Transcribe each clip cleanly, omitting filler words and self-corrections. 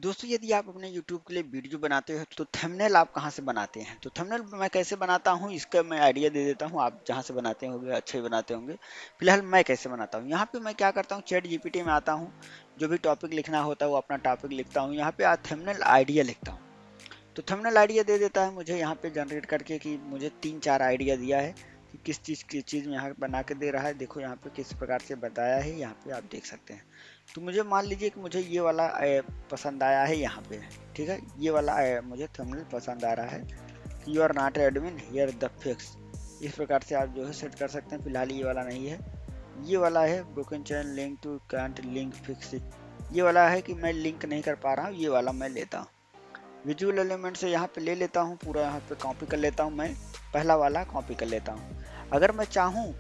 दोस्तों यदि आप अपने YouTube के लिए वीडियो बनाते हो तो थंबनेल आप कहाँ से बनाते हैं? तो थंबनेल मैं कैसे बनाता हूँ इसका मैं आइडिया दे देता हूँ। आप जहाँ से बनाते होंगे अच्छे ही बनाते होंगे। फिलहाल मैं कैसे बनाता हूँ, यहाँ पे मैं क्या करता हूँ, चैट जीपीटी में आता हूँ। जो भी टॉपिक लिखना होता है वो अपना टॉपिक लिखता हूँ, यहाँ पे थंबनेल आइडिया लिखता हूँ। तो थंबनेल आइडिया दे देता है मुझे यहाँ पे जनरेट करके कि मुझे 3-4 आइडिया दिया है कि किस चीज़ में यहाँ बना के दे रहा है। देखो यहाँ पे किस प्रकार से बताया है, यहाँ पे आप देख सकते हैं। तो मुझे मान लीजिए कि मुझे ये वाला पसंद आया है यहाँ पे, ठीक है। ये वाला मुझे थंबनेल पसंद आ रहा है कि you are not admin here the fix. इस प्रकार से आप जो है सेट कर सकते हैं। फिलहाल ये वाला नहीं है, ये वाला है broken chain link to can't link fix it. ये वाला है कि मैं लिंक नहीं कर पा रहा हूँ, ये वाला मैं लेता हूँ। विजुअल एलिमेंट से यहाँ पे ले लेता हूँ, पूरा यहाँ पे कॉपी कर लेता हूँ। मैं पहला वाला कॉपी कर लेता हूँ। अगर मैं चाहूँ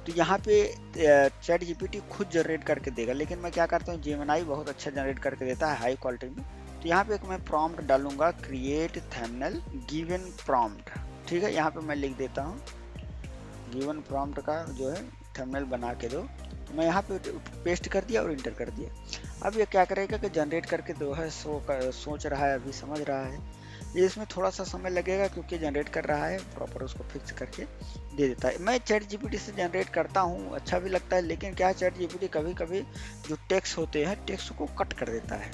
तो यहाँ पे चैट जीपीटी खुद जनरेट करके देगा, लेकिन मैं क्या करता हूँ, जेमिनी बहुत अच्छा जनरेट करके देता है हाई क्वालिटी में। तो यहाँ पे एक मैं प्रॉम्प्ट डालूंगा, क्रिएट थंबनेल गिवन प्रॉम्प्ट। ठीक है, यहाँ पे मैं लिख देता हूँ गिवन प्रॉम्प्ट का जो है थंबनेल बना के दो। तो मैं यहाँ पे पेस्ट कर दिया और इंटर कर दिया। अब ये क्या करेगा कि जनरेट करके जो है सोच रहा है, अभी समझ रहा है। ये इसमें थोड़ा सा समय लगेगा क्योंकि जनरेट कर रहा है, प्रॉपर उसको फिक्स करके दे देता है। मैं चैट जीपीटी से जनरेट करता हूँ, अच्छा भी लगता है, लेकिन क्या चैट जीपीटी कभी कभी जो टेक्स्ट होते हैं टेक्स्ट को कट कर देता है।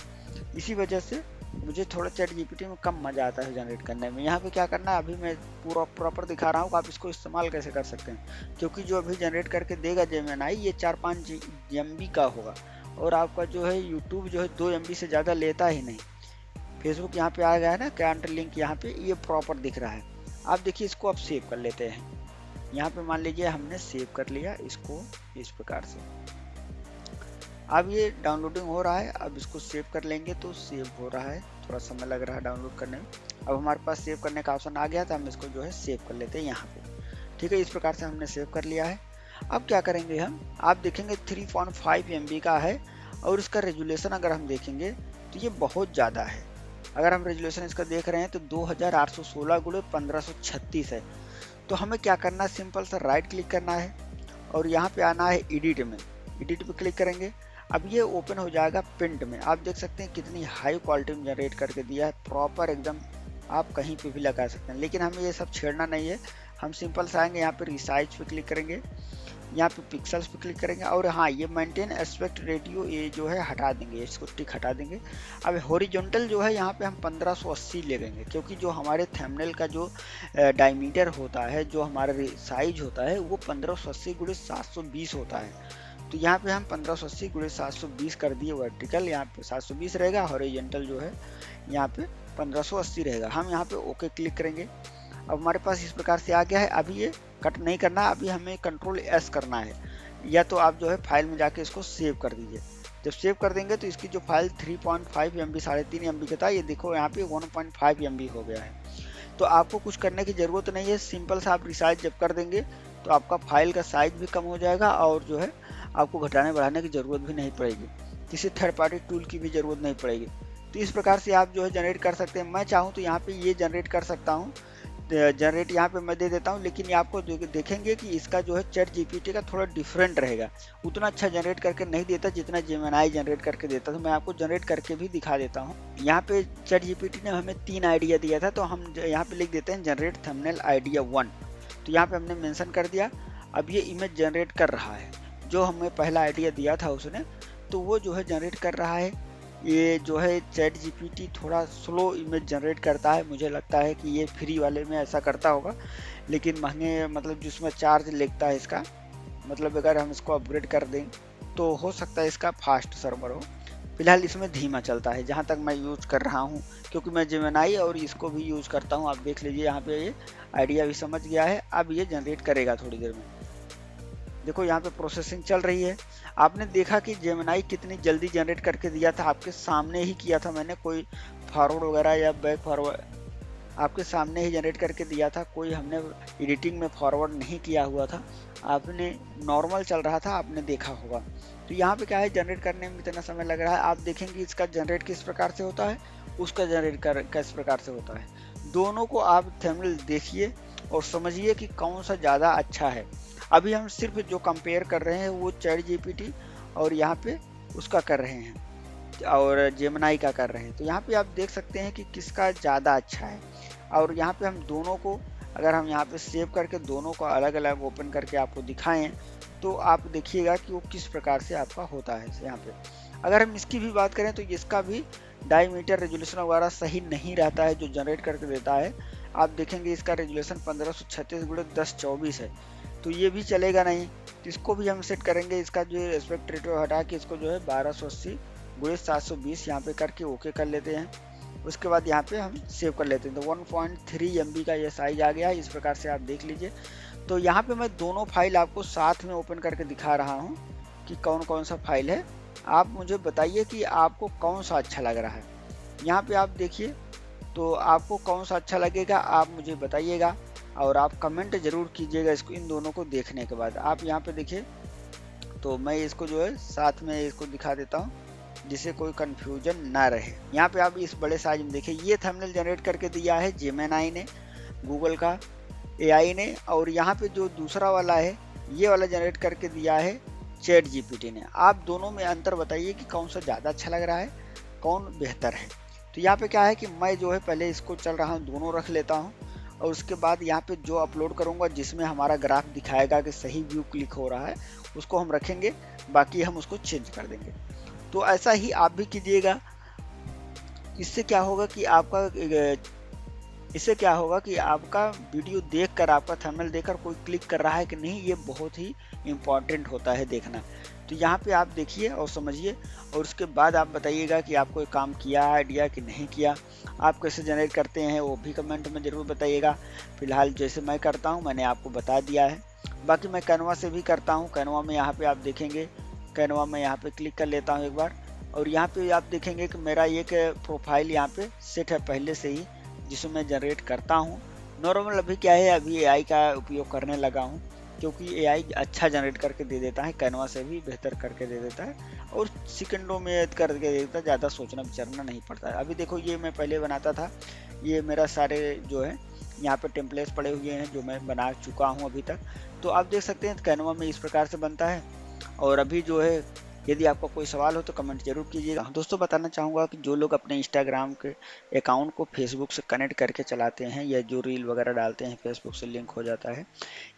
इसी वजह से मुझे थोड़ा चैट जीपीटी में कम मज़ा आता है जनरेट करने में। यहाँ पे क्या करना है, अभी मैं पूरा प्रॉपर दिखा रहा हूँ आप इसको इस्तेमाल कैसे कर सकते हैं। क्योंकि जो अभी जनरेट करके देगा जेमिनी, ये 4-5 MB का होगा, और आपका जो है यूट्यूब जो है 2 MB से ज़्यादा लेता ही नहीं। फेसबुक यहाँ पे आ गया है ना, कैंट लिंक यहाँ पे ये प्रॉपर दिख रहा है। आप देखिए इसको अब सेव कर लेते हैं। यहाँ पे मान लीजिए हमने सेव कर लिया इसको इस प्रकार से। अब ये डाउनलोडिंग हो रहा है, अब इसको सेव कर लेंगे तो सेव हो रहा है, थोड़ा समय लग रहा है डाउनलोड करने में। अब हमारे पास सेव करने का ऑप्शन आ गया, तो हम इसको जो है सेव कर लेते हैं यहाँ पे। ठीक है, इस प्रकार से हमने सेव कर लिया है। अब क्या करेंगे हम, आप देखेंगे 3.5 MB का है, और इसका रेजुलेशन अगर हम देखेंगे तो ये बहुत ज़्यादा है। अगर हम रेजुलेशन इसका देख रहे हैं तो 2816x1536 है। तो हमें क्या करना है, सिंपल सा राइट क्लिक करना है और यहाँ पे आना है एडिट में। एडिट पे क्लिक करेंगे, अब ये ओपन हो जाएगा प्रिंट में। आप देख सकते हैं कितनी हाई क्वालिटी में जनरेट करके दिया है, प्रॉपर एकदम। आप कहीं पे भी लगा सकते हैं, लेकिन हमें ये सब छेड़ना नहीं है। हम सिंपल से आएंगे, यहाँ पे रिसाइज पे क्लिक करेंगे, यहाँ पे पिक्सल्स पे क्लिक करेंगे, और हाँ ये मेंटेन एस्पेक्ट रेडियो ये जो है हटा देंगे, इसको टिक हटा देंगे। अब हॉरिजॉन्टल जो है यहाँ पे हम 1580 ले लेंगे, क्योंकि जो हमारे थंबनेल का जो डायमीटर होता है, जो हमारा साइज होता है, वो 1580x720 होता है। तो यहाँ पे हम 1580x720 कर दिए वर्टिकल, यहाँ पे 720 रहेगा, हॉरिजॉन्टल जो है यहाँ पे 1580 रहेगा। हम यहाँ पे ओके क्लिक करेंगे। अब हमारे पास इस प्रकार से आ गया है। अभी ये कट नहीं करना, अभी हमें Ctrl+S करना है, या तो आप जो है फाइल में जाके इसको सेव कर दीजिए। जब सेव कर देंगे तो इसकी जो फाइल 3.5 MB 3.5 MB का था, ये देखो यहाँ पे 1.5 MB हो गया है। तो आपको कुछ करने की ज़रूरत नहीं है, सिंपल सा आप रिसाइज जब कर देंगे तो आपका फाइल का साइज भी कम हो जाएगा, और जो है आपको घटाने बढ़ाने की ज़रूरत भी नहीं पड़ेगी, किसी थर्ड पार्टी टूल की भी ज़रूरत नहीं पड़ेगी। तो इस प्रकार से आप जो है जनरेट कर सकते हैं। मैं चाहूँ तो यहाँ पे ये जनरेट कर सकता हूँ, जनरेट यहाँ पे मैं दे देता हूँ, लेकिन ये आपको देखेंगे कि इसका जो है चैट जीपीटी का थोड़ा डिफरेंट रहेगा, उतना अच्छा जनरेट करके नहीं देता जितना जेमिनी जनरेट करके देता। तो मैं आपको जनरेट करके भी दिखा देता हूँ। यहाँ पे चैट जीपीटी ने हमें 3 आइडिया दिया था, तो हम यहाँ पे लिख देते हैं जनरेट थंबनेल आइडिया 1। तो यहाँ पे हमने मेंशन कर दिया। अब ये इमेज जनरेट कर रहा है, जो हमें पहला आइडिया दिया था उसने, तो वो जो है जनरेट कर रहा है। ये जो है चैट जीपीटी थोड़ा स्लो इमेज जनरेट करता है, मुझे लगता है कि ये फ्री वाले में ऐसा करता होगा, लेकिन महंगे मतलब जिसमें चार्ज लगता है इसका, मतलब अगर हम इसको अपग्रेड कर दें तो हो सकता है इसका फास्ट सर्वर हो। फिलहाल इसमें धीमा चलता है जहाँ तक मैं यूज़ कर रहा हूँ, क्योंकि मैं जेमिनी और इसको भी यूज़ करता हूँ। आप देख लीजिए यहाँ पे ये आइडिया भी समझ गया है, अब ये जनरेट करेगा थोड़ी देर में। देखो यहाँ पे प्रोसेसिंग चल रही है। आपने देखा कि जेमिनी कितनी जल्दी जनरेट करके दिया था, आपके सामने ही किया था मैंने, कोई फॉरवर्ड वगैरह या बैक फॉरवर्ड आपके सामने ही जनरेट करके दिया था, कोई हमने एडिटिंग में फॉरवर्ड नहीं किया हुआ था, आपने नॉर्मल चल रहा था, आपने देखा होगा। तो यहाँ पे क्या है, जनरेट करने में इतना समय लग रहा है। आप देखेंगे इसका जनरेट किस प्रकार से होता है, उसका जनरेट किस प्रकार से होता है। दोनों को आप थंबनेल देखिए और समझिए कि कौन सा ज़्यादा अच्छा है। अभी हम सिर्फ जो कंपेयर कर रहे हैं वो चैट जीपीटी और यहाँ पे उसका कर रहे हैं। और जेमिनी का कर रहे हैं। तो यहाँ पे आप देख सकते हैं कि किसका ज़्यादा अच्छा है। और यहाँ पे हम दोनों को, अगर हम यहाँ पे सेव करके दोनों को अलग अलग ओपन करके आपको दिखाएं तो आप देखिएगा कि वो किस प्रकार से आपका होता है। यहाँ पे अगर हम इसकी भी बात करें तो इसका भी डायमीटर रेजोल्यूशन वगैरह सही नहीं रहता है जो जनरेट करके देता है। आप देखेंगे इसका रेजोल्यूशन 1536x1024 है, तो ये भी चलेगा नहीं। तो इसको भी हम सेट करेंगे, इसका जो एस्पेक्ट रेशियो हटा के इसको जो है 1280x720 यहाँ पे करके ओके कर लेते हैं। उसके बाद यहाँ पे हम सेव कर लेते हैं। तो 1.3 MB का ये साइज आ गया है, इस प्रकार से आप देख लीजिए। तो यहाँ पे मैं दोनों फाइल आपको साथ में ओपन करके दिखा रहा हूँ कि कौन कौन सा फाइल है। आप मुझे बताइए कि आपको कौन सा अच्छा लग रहा है। यहाँ पे आप देखिए, तो आपको कौन सा अच्छा लगेगा आप मुझे बताइएगा और आप कमेंट जरूर कीजिएगा इसको, इन दोनों को देखने के बाद। आप यहाँ पे देखिए, तो मैं इसको जो है साथ में इसको दिखा देता हूँ जिससे कोई कंफ्यूजन ना रहे। यहाँ पे आप इस बड़े साइज में देखिए, ये थंबनेल जनरेट करके दिया है जेमिनी ने, गूगल का AI ने, और यहाँ पे जो दूसरा वाला है ये वाला जनरेट करके दिया है चैट GPT ने। आप दोनों में अंतर बताइए कि कौन सा ज़्यादा अच्छा लग रहा है, कौन बेहतर है। तो यहाँ पे क्या है कि मैं जो है पहले इसको चल रहा हूँ दोनों रख लेता हूँ, और उसके बाद यहाँ पे जो अपलोड करूँगा जिसमें हमारा ग्राफ दिखाएगा कि सही व्यू क्लिक हो रहा है उसको हम रखेंगे, बाकी हम उसको चेंज कर देंगे। तो ऐसा ही आप भी कीजिएगा। इससे क्या होगा कि आपका वीडियो देखकर, आपका थंबनेल देखकर कोई क्लिक कर रहा है कि नहीं, ये बहुत ही इम्पॉर्टेंट होता है देखना। तो यहाँ पे आप देखिए और समझिए, और उसके बाद आप बताइएगा कि आपको ये काम किया है आइडिया कि नहीं किया। आप कैसे जनरेट करते हैं वो भी कमेंट में ज़रूर बताइएगा। फिलहाल जैसे मैं करता हूँ मैंने आपको बता दिया है। बाकी मैं कैनवा से भी करता हूँ। कैनवा में यहाँ पे आप देखेंगे, कैनवा में यहाँ पे क्लिक कर लेता हूँ एक बार, और यहाँ पे आप देखेंगे कि मेरा एक प्रोफाइल यहाँ पे सेट है पहले से ही, जिसमें मैं जनरेट करता हूँ। नॉर्मल अभी क्या है, अभी AI का उपयोग करने लगा हूँ क्योंकि AI अच्छा जनरेट करके दे देता है, कैनवा से भी बेहतर करके दे देता है और सेकंडों में करके दे देता है, ज़्यादा सोचना विचारना नहीं पड़ता है। अभी देखो ये मैं पहले बनाता था, ये मेरा सारे जो है यहाँ पे टेम्पलेट्स पड़े हुए हैं जो मैं बना चुका हूँ अभी तक। तो आप देख सकते हैं कैनवा में इस प्रकार से बनता है। और अभी जो है यदि आपका कोई सवाल हो तो कमेंट जरूर कीजिएगा। दोस्तों बताना चाहूँगा कि जो लोग अपने इंस्टाग्राम के अकाउंट को फेसबुक से कनेक्ट करके चलाते हैं या जो रील वगैरह डालते हैं फेसबुक से लिंक हो जाता है,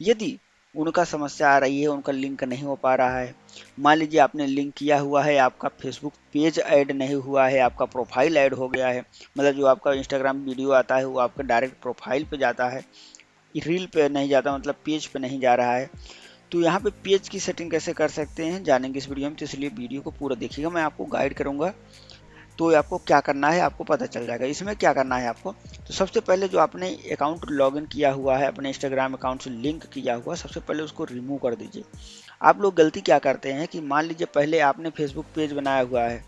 यदि उनका समस्या आ रही है, उनका लिंक नहीं हो पा रहा है, मान लीजिए आपने लिंक किया हुआ है, आपका फेसबुक पेज ऐड नहीं हुआ है, आपका प्रोफाइल ऐड हो गया है, मतलब जो आपका इंस्टाग्राम वीडियो आता है वो आपका डायरेक्ट प्रोफाइल पे जाता है, रील पे नहीं जाता, मतलब पेज पे नहीं जा रहा है, तो यहाँ पे पेज की सेटिंग कैसे कर सकते हैं जानेंगे इस वीडियो में। तो इसलिए वीडियो को पूरा देखिएगा, मैं आपको गाइड करूँगा तो आपको क्या करना है आपको पता चल जाएगा। इसमें क्या करना है आपको, तो सबसे पहले जो आपने अकाउंट लॉगिन किया हुआ है, अपने इंस्टाग्राम अकाउंट से लिंक किया हुआ, सबसे पहले उसको रिमूव कर दीजिए। आप लोग गलती क्या करते हैं कि मान लीजिए पहले आपने फेसबुक पेज बनाया हुआ है,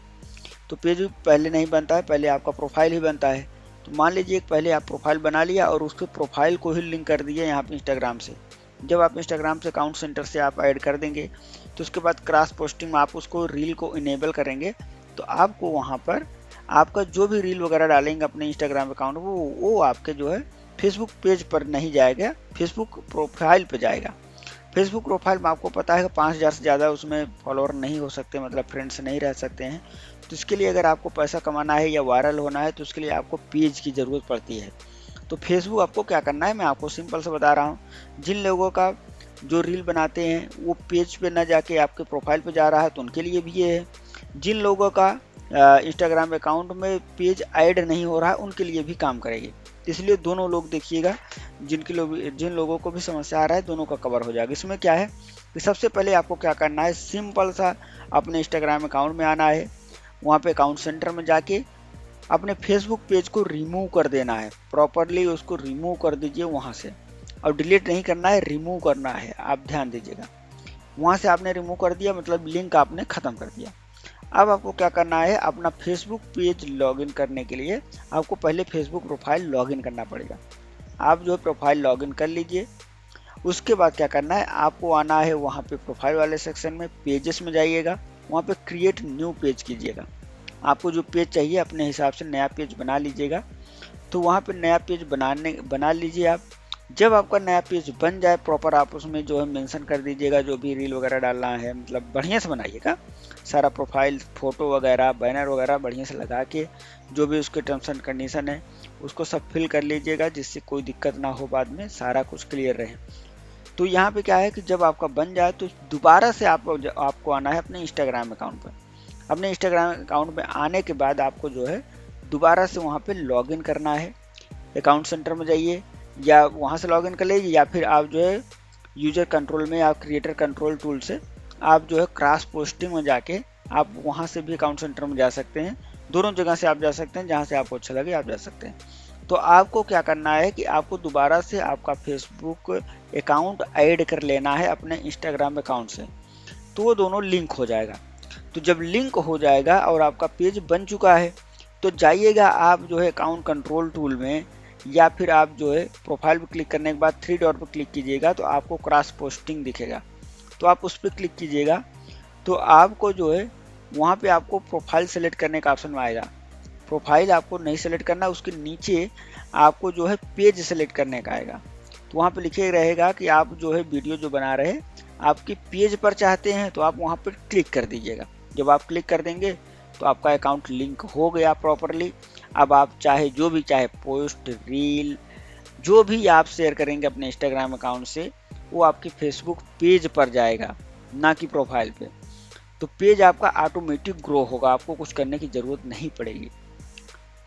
तो पेज पहले नहीं बनता है, पहले आपका प्रोफाइल ही बनता है। तो मान लीजिए पहले आप प्रोफाइल बना लिया और उसके प्रोफाइल को ही लिंक कर दिए यहाँ पे इंस्टाग्राम से। जब आप इंस्टाग्राम से अकाउंट सेंटर से आप ऐड कर देंगे तो उसके बाद क्रॉस पोस्टिंग में आप उसको रील को इनेबल करेंगे, तो आपको वहाँ पर आपका जो भी रील वगैरह डालेंगे अपने इंस्टाग्राम अकाउंट वो आपके जो है फेसबुक पेज पर नहीं जाएगा, फेसबुक प्रोफाइल पर जाएगा। फेसबुक प्रोफाइल में आपको पता है कि 5000 से ज़्यादा उसमें फॉलोअर नहीं हो सकते, मतलब फ्रेंड्स नहीं रह सकते हैं। तो इसके लिए अगर आपको पैसा कमाना है या वायरल होना है तो उसके लिए आपको पेज की ज़रूरत पड़ती है। तो फेसबुक आपको क्या करना है मैं आपको सिंपल से बता रहा हूँ। जिन लोगों का जो रील बनाते हैं वो पेज पे ना जाके आपके प्रोफाइल पे जा रहा है तो उनके लिए भी ये है। जिन लोगों का इंस्टाग्राम अकाउंट में पेज ऐड नहीं हो रहा है उनके लिए भी काम करेगी। इसलिए दोनों लोग देखिएगा, जिन लोगों को भी समस्या आ रहा है दोनों का कवर हो जाएगा। इसमें क्या है कि सबसे पहले आपको क्या करना है, सिंपल सा अपने इंस्टाग्राम अकाउंट में आना है, वहाँ पे अकाउंट सेंटर में जाके अपने फेसबुक पेज को रिमूव कर देना है, प्रॉपरली उसको रिमूव कर दीजिए वहाँ से। और डिलीट नहीं करना है, रिमूव करना है, आप ध्यान दीजिएगा। वहाँ से आपने रिमूव कर दिया मतलब लिंक आपने ख़त्म कर दिया। अब आपको क्या करना है, अपना फेसबुक पेज लॉगिन करने के लिए आपको पहले फेसबुक प्रोफाइल लॉगिन करना पड़ेगा। आप जो प्रोफाइल लॉगिन कर लीजिए, उसके बाद क्या करना है, आपको आना है वहाँ पे प्रोफाइल वाले सेक्शन में, पेजेस में जाइएगा, वहाँ पे क्रिएट न्यू पेज कीजिएगा। आपको जो पेज चाहिए अपने हिसाब से नया पेज बना लीजिएगा। तो वहाँ पे नया पेज बना लीजिए आप। जब आपका नया पेज बन जाए प्रॉपर, आप उसमें जो है मेंशन कर दीजिएगा जो भी रील वगैरह डालना है, मतलब बढ़िया से बनाइएगा सारा प्रोफाइल, फोटो वगैरह, बैनर वगैरह बढ़िया से लगा के, जो भी उसके टर्म्स एंड कंडीशन है उसको सब फिल कर लीजिएगा, जिससे कोई दिक्कत ना हो, बाद में सारा कुछ क्लियर रहे। तो यहाँ पे क्या है कि जब आपका बन जाए तो दोबारा से आपको आना है अपने इंस्टाग्राम अकाउंट पर। अपने इंस्टाग्राम अकाउंट में आने के बाद आपको जो है दोबारा से वहाँ पे लॉगिन करना है। अकाउंट सेंटर में जाइए, या वहाँ से लॉगिन कर लीजिए, या फिर आप जो है यूजर कंट्रोल में या क्रिएटर कंट्रोल टूल से आप जो है क्रॉस पोस्टिंग में जाके आप वहाँ से भी अकाउंट सेंटर में जा सकते हैं। दोनों जगह से आप जा सकते हैं, जहाँ से आपको अच्छा लगे आप जा सकते हैं। तो आपको क्या करना है कि आपको दोबारा से आपका फेसबुक अकाउंट ऐड कर लेना है अपने इंस्टाग्राम अकाउंट से, तो वो दोनों लिंक हो जाएगा। तो जब लिंक हो जाएगा और आपका पेज बन चुका है, तो जाइएगा आप जो है अकाउंट कंट्रोल टूल में, या फिर आप जो है प्रोफाइल पर क्लिक करने के बाद 3 डॉट पर क्लिक कीजिएगा तो आपको क्रॉस पोस्टिंग दिखेगा, तो आप उस पर क्लिक कीजिएगा। तो आपको जो है वहाँ पे आपको प्रोफाइल सेलेक्ट करने का ऑप्शन आएगा। प्रोफाइल आपको नहीं सेलेक्ट करना, उसके नीचे आपको जो है पेज सेलेक्ट करने का आएगा। तो वहाँ पे लिखे रहेगा कि आप जो है वीडियो जो बना रहे हैं आपके पेज पर चाहते हैं, तो आप वहाँ पर क्लिक कर दीजिएगा। जब आप क्लिक कर देंगे तो आपका अकाउंट लिंक हो गया प्रॉपरली। अब आप चाहे जो भी चाहे पोस्ट, रील, जो भी आप शेयर करेंगे अपने इंस्टाग्राम अकाउंट से, वो आपके फेसबुक पेज पर जाएगा, ना कि प्रोफाइल पे। तो पेज आपका ऑटोमेटिक ग्रो होगा, आपको कुछ करने की ज़रूरत नहीं पड़ेगी।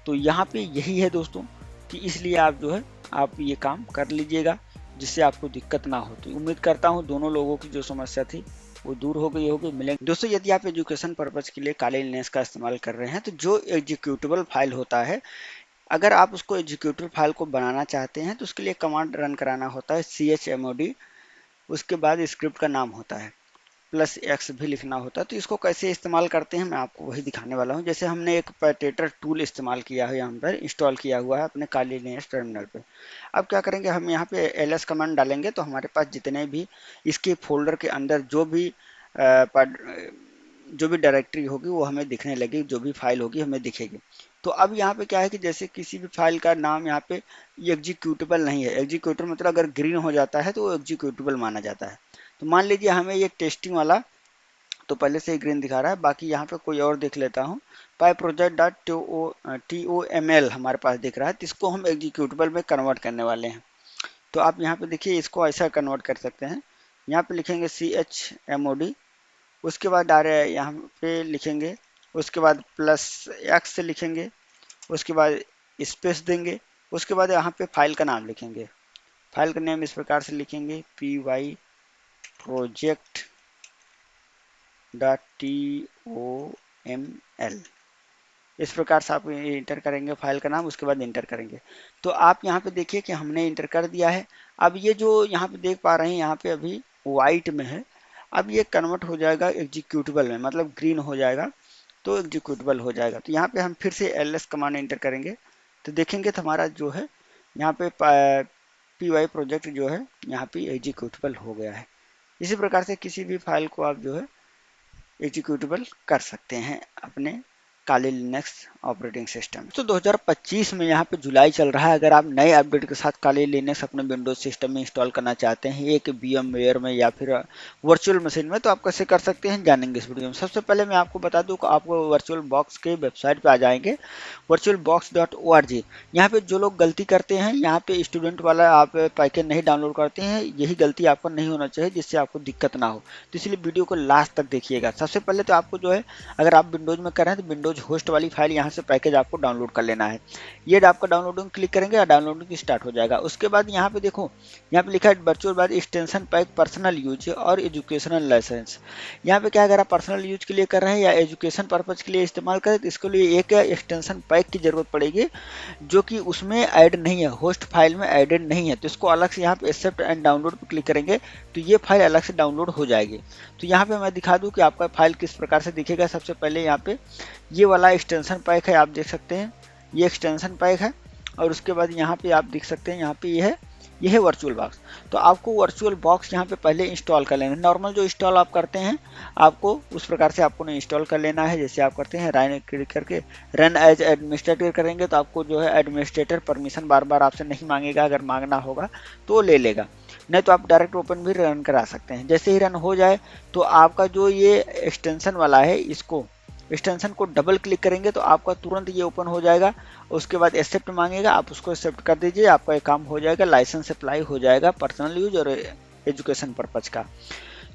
तो यहाँ पे यही है दोस्तों कि इसलिए आप जो है आप ये काम कर लीजिएगा, जिससे आपको दिक्कत ना हो। तो उम्मीद करता हूँ दोनों लोगों की जो समस्या थी वो दूर हो गई होगी। मिलेंगे दोस्तों, यदि आप एजुकेशन पर्पज़ के लिए काले लिनेस का इस्तेमाल कर रहे हैं, तो जो एग्जीक्यूटेबल फाइल होता है, अगर आप उसको एग्जीक्यूटिव फाइल को बनाना चाहते हैं तो उसके लिए कमांड रन कराना होता है chmod, उसके बाद स्क्रिप्ट का नाम होता है, +x भी लिखना होता है। तो इसको कैसे इस्तेमाल करते हैं मैं आपको वही दिखाने वाला हूं। जैसे हमने एक पैटेटर टूल इस्तेमाल किया है, यहाँ पर इंस्टॉल किया हुआ है अपने काली लिनक्स टर्मिनल पे। अब क्या करेंगे, हम यहाँ पे ls कमांड डालेंगे तो हमारे पास जितने भी इसके फोल्डर के अंदर जो भी डायरेक्टरी होगी वो हमें दिखने लगी, जो भी फाइल होगी हमें दिखेगी। तो अब यहाँ पे क्या है कि जैसे किसी भी फाइल का नाम यहाँ पे एग्जीक्यूटेबल नहीं है, एग्जीक्यूटिव मतलब अगर ग्रीन हो जाता है तो वो एग्जीक्यूटेबल माना जाता है। तो मान लीजिए हमें ये टेस्टिंग वाला तो पहले से ही ग्रीन दिखा रहा है, बाकी यहाँ पे कोई और देख लेता हूँ। पाई प्रोजेक्ट डॉट TOML हमारे पास दिख रहा है, तो इसको हम एग्जीक्यूटेबल में कन्वर्ट करने वाले हैं। तो आप यहाँ पे देखिए इसको ऐसा कन्वर्ट कर सकते हैं। यहाँ पे लिखेंगे chmod, उसके बाद डायरेक्ट यहाँ पे लिखेंगे, उसके बाद +x लिखेंगे, उसके बाद स्पेस देंगे, उसके बाद यहाँ पे फाइल का नाम लिखेंगे। फाइल का नेम इस प्रकार से लिखेंगे py project .toml, इस प्रकार से आप इंटर करेंगे फाइल का नाम, उसके बाद इंटर करेंगे। तो आप यहाँ पे देखिए कि हमने इंटर कर दिया है। अब ये जो यहाँ पे देख पा रहे हैं यहाँ पे अभी वाइट में है, अब ये कन्वर्ट हो जाएगा एग्जीक्यूटेबल में, मतलब ग्रीन हो जाएगा तो एग्जीक्यूटेबल हो जाएगा। तो यहाँ पे हम फिर से ls कमांड इंटर करेंगे तो देखेंगे तो हमारा जो है यहाँ पे py प्रोजेक्ट जो है यहाँ पे एग्जीक्यूटेबल हो गया है। इसी प्रकार से किसी भी फाइल को आप जो है एग्जीक्यूटेबल कर सकते हैं अपने काली लिनक्स ऑपरेटिंग सिस्टम। तो 2025 में यहाँ पे जुलाई चल रहा है, अगर आप नए अपडेट के साथ काली लिनक्स अपने विंडोज सिस्टम में इंस्टॉल करना चाहते हैं, एक VMware में या फिर वर्चुअल मशीन में, तो आप कैसे कर सकते हैं जानेंगे इस वीडियो में। सबसे पहले मैं आपको बता दूं कि आपको वर्चुअल बॉक्स के वेबसाइट पे आ जाएंगे, virtualbox.org। यहाँ पे जो लोग गलती करते हैं, यहाँ पे स्टूडेंट वाला आप पैकेज नहीं डाउनलोड करते हैं, यही गलती आपको नहीं होना चाहिए, जिससे आपको दिक्कत ना हो। तो इसलिए वीडियो को लास्ट तक देखिएगा। सबसे पहले तो आपको जो है, अगर आप विंडोज में कर रहे हैं तो विंडोज होस्ट वाली फाइल यहाँ से पैकेज आपको डाउनलोड कर लेना है। ये आपका डाउनलोडिंग क्लिक करेंगे और डाउनलोडिंग स्टार्ट हो जाएगा। उसके बाद यहाँ पे देखो, यहाँ पे लिखा है वर्चुअल बाद एक्सटेंशन पैक पर्सनल यूज और एजुकेशनल लाइसेंस। यहाँ पे क्या, अगर आप पर्सनल यूज के लिए कर रहे हैं या एजुकेशन पर्पज के लिए इस्तेमाल करें तो इसके लिए एक एक्सटेंशन पैक की जरूरत पड़ेगी, जो कि उसमें ऐड नहीं है, होस्ट फाइल में एडेड नहीं है। तो इसको अलग से यहाँ पे एक्सेप्ट एंड डाउनलोड पर क्लिक करेंगे तो ये फाइल अलग से डाउनलोड हो जाएगी। तो यहाँ पे मैं दिखा दूँ कि आपका फाइल किस प्रकार से दिखेगा। सबसे पहले यहाँ पे ये वाला एक्सटेंशन पैक है, आप देख सकते हैं ये एक्सटेंशन पैक है। और उसके बाद यहाँ पे आप देख सकते हैं यहाँ पे ये है, ये है वर्चुअल बॉक्स। तो आपको वर्चुअल बॉक्स यहाँ पे पहले इंस्टॉल कर लेना है। नॉर्मल जो इंस्टॉल आप करते हैं आपको उस प्रकार से आपको इंस्टॉल कर लेना है। जैसे आप करते हैं राइट क्लिक करके रन एज एडमिनिस्ट्रेटर करेंगे तो आपको जो है एडमिनिस्ट्रेटर परमिशन बार बार आपसे नहीं मांगेगा, अगर मांगना होगा तो ले लेगा, नहीं तो आप डायरेक्ट ओपन भी रन करा सकते हैं। जैसे ही रन हो जाए तो आपका जो ये एक्सटेंशन वाला है, इसको एक्सटेंशन को डबल क्लिक करेंगे तो आपका तुरंत ये ओपन हो जाएगा। उसके बाद एक्सेप्ट मांगेगा, आप उसको एक्सेप्ट कर दीजिए, आपका ये काम हो जाएगा, लाइसेंस अप्लाई हो जाएगा पर्सनल यूज और एजुकेशन पर्पज का।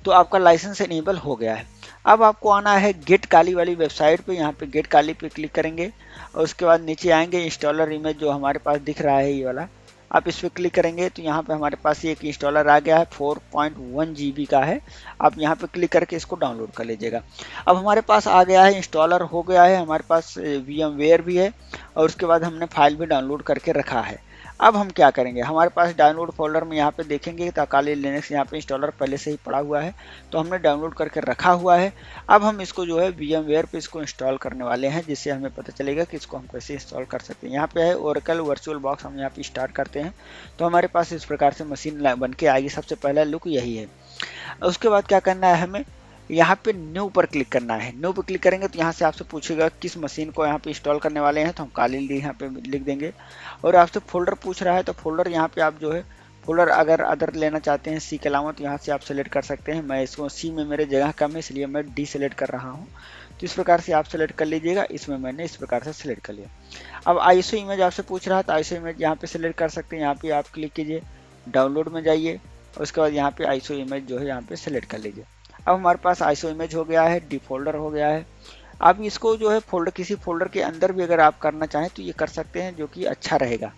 तो आपका लाइसेंस इनेबल हो गया है। अब आपको आना है गेट काली वाली वेबसाइट पे, यहाँ पे गेट काली पे क्लिक करेंगे और उसके बाद नीचे आएंगे इंस्टॉलर इमेज जो हमारे पास दिख रहा है ये वाला, आप इस पर क्लिक करेंगे तो यहाँ पे हमारे पास एक इंस्टॉलर आ गया है 4.1 GB का है। आप यहाँ पे क्लिक करके इसको डाउनलोड कर लीजिएगा। अब हमारे पास आ गया है, इंस्टॉलर हो गया है, हमारे पास VMware भी है और उसके बाद हमने फाइल भी डाउनलोड करके रखा है। अब हम क्या करेंगे, हमारे पास डाउनलोड फोल्डर में यहाँ पे देखेंगे तो काली लिनक्स यहाँ पे इंस्टॉलर पहले से ही पड़ा हुआ है तो हमने डाउनलोड करके रखा हुआ है। अब हम इसको जो है VMware पे इसको इंस्टॉल करने वाले हैं, जिससे हमें पता चलेगा कि इसको हम कैसे इंस्टॉल कर सकते हैं। यहाँ पे है ओरेकल वर्चुअल बॉक्स, हम यहाँ पे स्टार्ट करते हैं तो हमारे पास इस प्रकार से मशीन बन के आएगी। सबसे पहला लुक यही है। उसके बाद क्या करना है, हमें यहाँ पे न्यू पर क्लिक करना है। न्यू पर क्लिक करेंगे तो यहाँ से आपसे पूछेगा किस मशीन को यहाँ पे इंस्टॉल करने वाले हैं, तो हम काली यहाँ पे लिख देंगे। और आपसे फोल्डर पूछ रहा है तो फोल्डर यहाँ पे आप जो है फोल्डर अगर अदर लेना चाहते हैं सी के अलावा तो यहाँ से आप सेलेक्ट कर सकते हैं। मैं इसको सी में मेरे जगह कम है इसलिए मैं डी सेलेक्ट कर रहा हूँ, तो इस प्रकार से आप सेलेक्ट कर लीजिएगा। इसमें मैंने इस प्रकार से सेलेक्ट कर लिया। अब आईएसओ इमेज आपसे पूछ रहा है तो आईएसओ इमेज यहाँ पे सेलेक्ट कर सकते हैं। यहाँ पे आप क्लिक कीजिए, डाउनलोड में जाइए और उसके बाद यहाँ पे आईएसओ इमेज जो है यहाँ पे सेलेक्ट कर लीजिए। अब हमारे पास आईएसओ इमेज हो गया है, डी फोल्डर हो गया है। अब इसको जो है फोल्डर किसी फोल्डर के अंदर भी अगर आप करना चाहें तो ये कर सकते हैं, जो कि अच्छा रहेगा।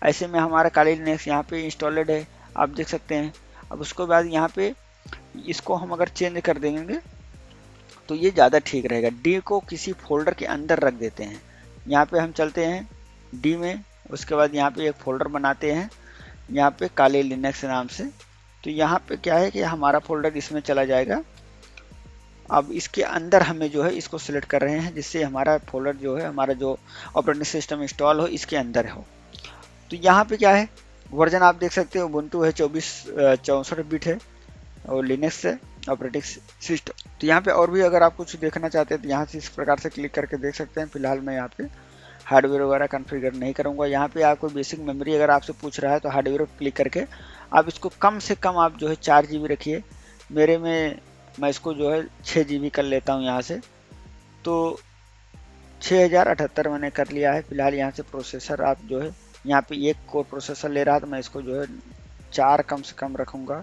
ऐसे में हमारा काली लिनक्स यहाँ पे इंस्टॉलेड है, आप देख सकते हैं। अब उसके बाद यहाँ पे इसको हम अगर चेंज कर देंगे तो ये ज़्यादा ठीक रहेगा। डी को किसी फोल्डर के अंदर रख देते हैं। यहाँ पे हम चलते हैं डी में, उसके बाद यहाँ पे एक फोल्डर बनाते हैं यहाँ पे काली लिनक्स नाम से। तो यहाँ पे क्या है कि हमारा फोल्डर इसमें चला जाएगा। अब इसके अंदर हमें जो है इसको सिलेक्ट कर रहे हैं जिससे हमारा फोल्डर जो है हमारा जो ऑपरेटिंग सिस्टम इंस्टॉल हो इसके अंदर हो। तो यहाँ पे क्या है, वर्जन आप देख सकते हो उबुंटू है 64 बिट है और लिनक्स है ऑपरेटिंग सिस्टम। तो यहाँ पे और भी अगर आप कुछ देखना चाहते हैं तो यहाँ से इस प्रकार से क्लिक करके देख सकते हैं। फिलहाल मैं यहाँ पे हार्डवेयर वगैरह कॉन्फ़िगर नहीं करूँगा। यहाँ पे आपको बेसिक मेमोरी अगर आपसे पूछ रहा है तो हार्डवेयर पर क्लिक करके आप इसको कम से कम आप जो है 4 GB रखिए। मेरे में मैं इसको जो है 6 GB कर लेता हूँ यहाँ से, तो 6078 मैंने कर लिया है। फिलहाल यहाँ से प्रोसेसर आप जो है यहाँ पे एक कोर प्रोसेसर ले रहा है तो मैं इसको जो है 4 कम से कम रखूँगा।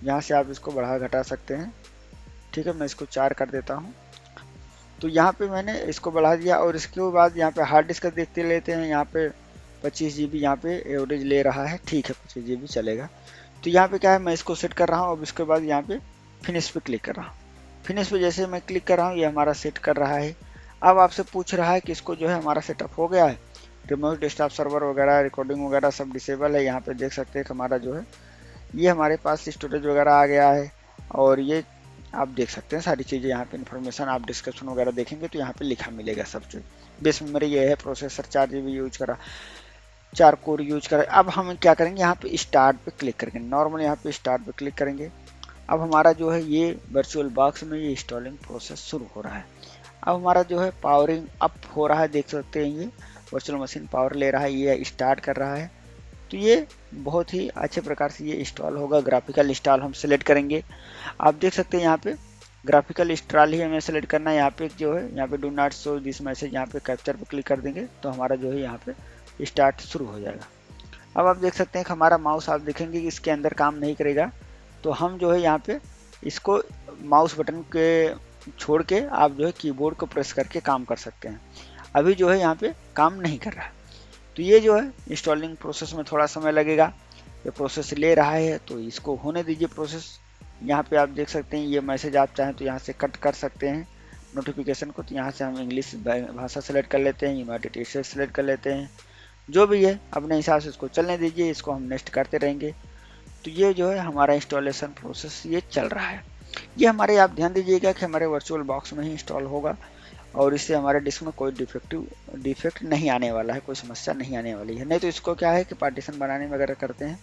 यहाँ से आप इसको बढ़ा घटा सकते हैं, ठीक है। मैं इसको 4 कर देता हूँ। तो यहाँ पे मैंने इसको बढ़ा दिया और इसके बाद यहाँ पे हार्ड डिस्क देखते लेते हैं। यहाँ पे 25 GB यहाँ पे एवरेज ले रहा है, ठीक है 25 GB चलेगा। तो यहाँ पे क्या है, मैं इसको सेट कर रहा हूँ। अब इसके बाद यहाँ पे फिनिश पे क्लिक कर रहा हूँ। फिनिश पे जैसे मैं क्लिक कर रहा हूँ ये हमारा सेट कर रहा है। अब आपसे पूछ रहा है कि इसको जो है हमारा सेटअप हो गया है। रिमोट डेस्कटॉप सर्वर वगैरह रिकॉर्डिंग वगैरह सब डिसेबल है। यहाँ पे देख सकते हैं कि हमारा जो है ये हमारे पास स्टोरेज वगैरह आ गया है और ये आप देख सकते हैं सारी चीज़ें यहाँ पे इन्फॉर्मेशन आप डिस्क्रिप्शन वगैरह देखेंगे तो यहाँ पे लिखा मिलेगा सब चीज़। बेस मेमोरी ये है, प्रोसेसर 4 GB यूज करा, 4 कोर यूज करें। अब हम क्या करेंगे, यहाँ पे स्टार्ट पे क्लिक करेंगे। नॉर्मल यहाँ पे स्टार्ट पे क्लिक करेंगे। अब हमारा जो है ये वर्चुअल बॉक्स में ये इंस्टॉलिंग प्रोसेस शुरू हो रहा है। अब हमारा जो है पावरिंग अप हो रहा है, देख सकते हैं ये वर्चुअल मशीन पावर ले रहा है, ये स्टार्ट कर रहा है। तो ये बहुत ही अच्छे प्रकार से ये इंस्टॉल होगा। ग्राफिकल इंस्टॉल हम सेलेक्ट करेंगे, आप देख सकते हैं यहाँ पे ग्राफिकल इंस्टॉल ही हमें सेलेक्ट करना है। यहाँ पे जो है यहाँ पे do not show this message, यहाँ पे कैप्चर पे क्लिक कर देंगे तो हमारा जो है यहाँ पे स्टार्ट शुरू हो जाएगा। अब आप देख सकते हैं कि हमारा माउस आप देखेंगे कि इसके अंदर काम नहीं करेगा, तो हम जो है यहाँ पे इसको माउस बटन के छोड़ के आप जो है कीबोर्ड को प्रेस करके काम कर सकते हैं। अभी जो है यहाँ पे काम नहीं कर रहा है, तो ये जो है इंस्टॉलिंग प्रोसेस में थोड़ा समय लगेगा। ये प्रोसेस ले रहा है तो इसको होने दीजिए प्रोसेस। यहाँ पे आप देख सकते हैं ये मैसेज आप चाहें तो यहाँ से कट कर सकते हैं नोटिफिकेशन को। तो यहाँ से हम इंग्लिश भाषा सेलेक्ट कर लेते हैं, यूनाइटेड स्टेट्स सेलेक्ट कर लेते हैं, जो भी है अपने हिसाब से इसको चलने दीजिए। इसको हम नेक्स्ट करते रहेंगे। तो ये जो है हमारा इंस्टॉलेशन प्रोसेस ये चल रहा है। ये हमारे आप ध्यान दीजिएगा कि हमारे वर्चुअल बॉक्स में ही इंस्टॉल होगा और इससे हमारे डिस्क में कोई डिफेक्ट नहीं आने वाला है, कोई समस्या नहीं आने वाली है। नहीं तो इसको क्या है कि पार्टीशन बनाने में अगर करते हैं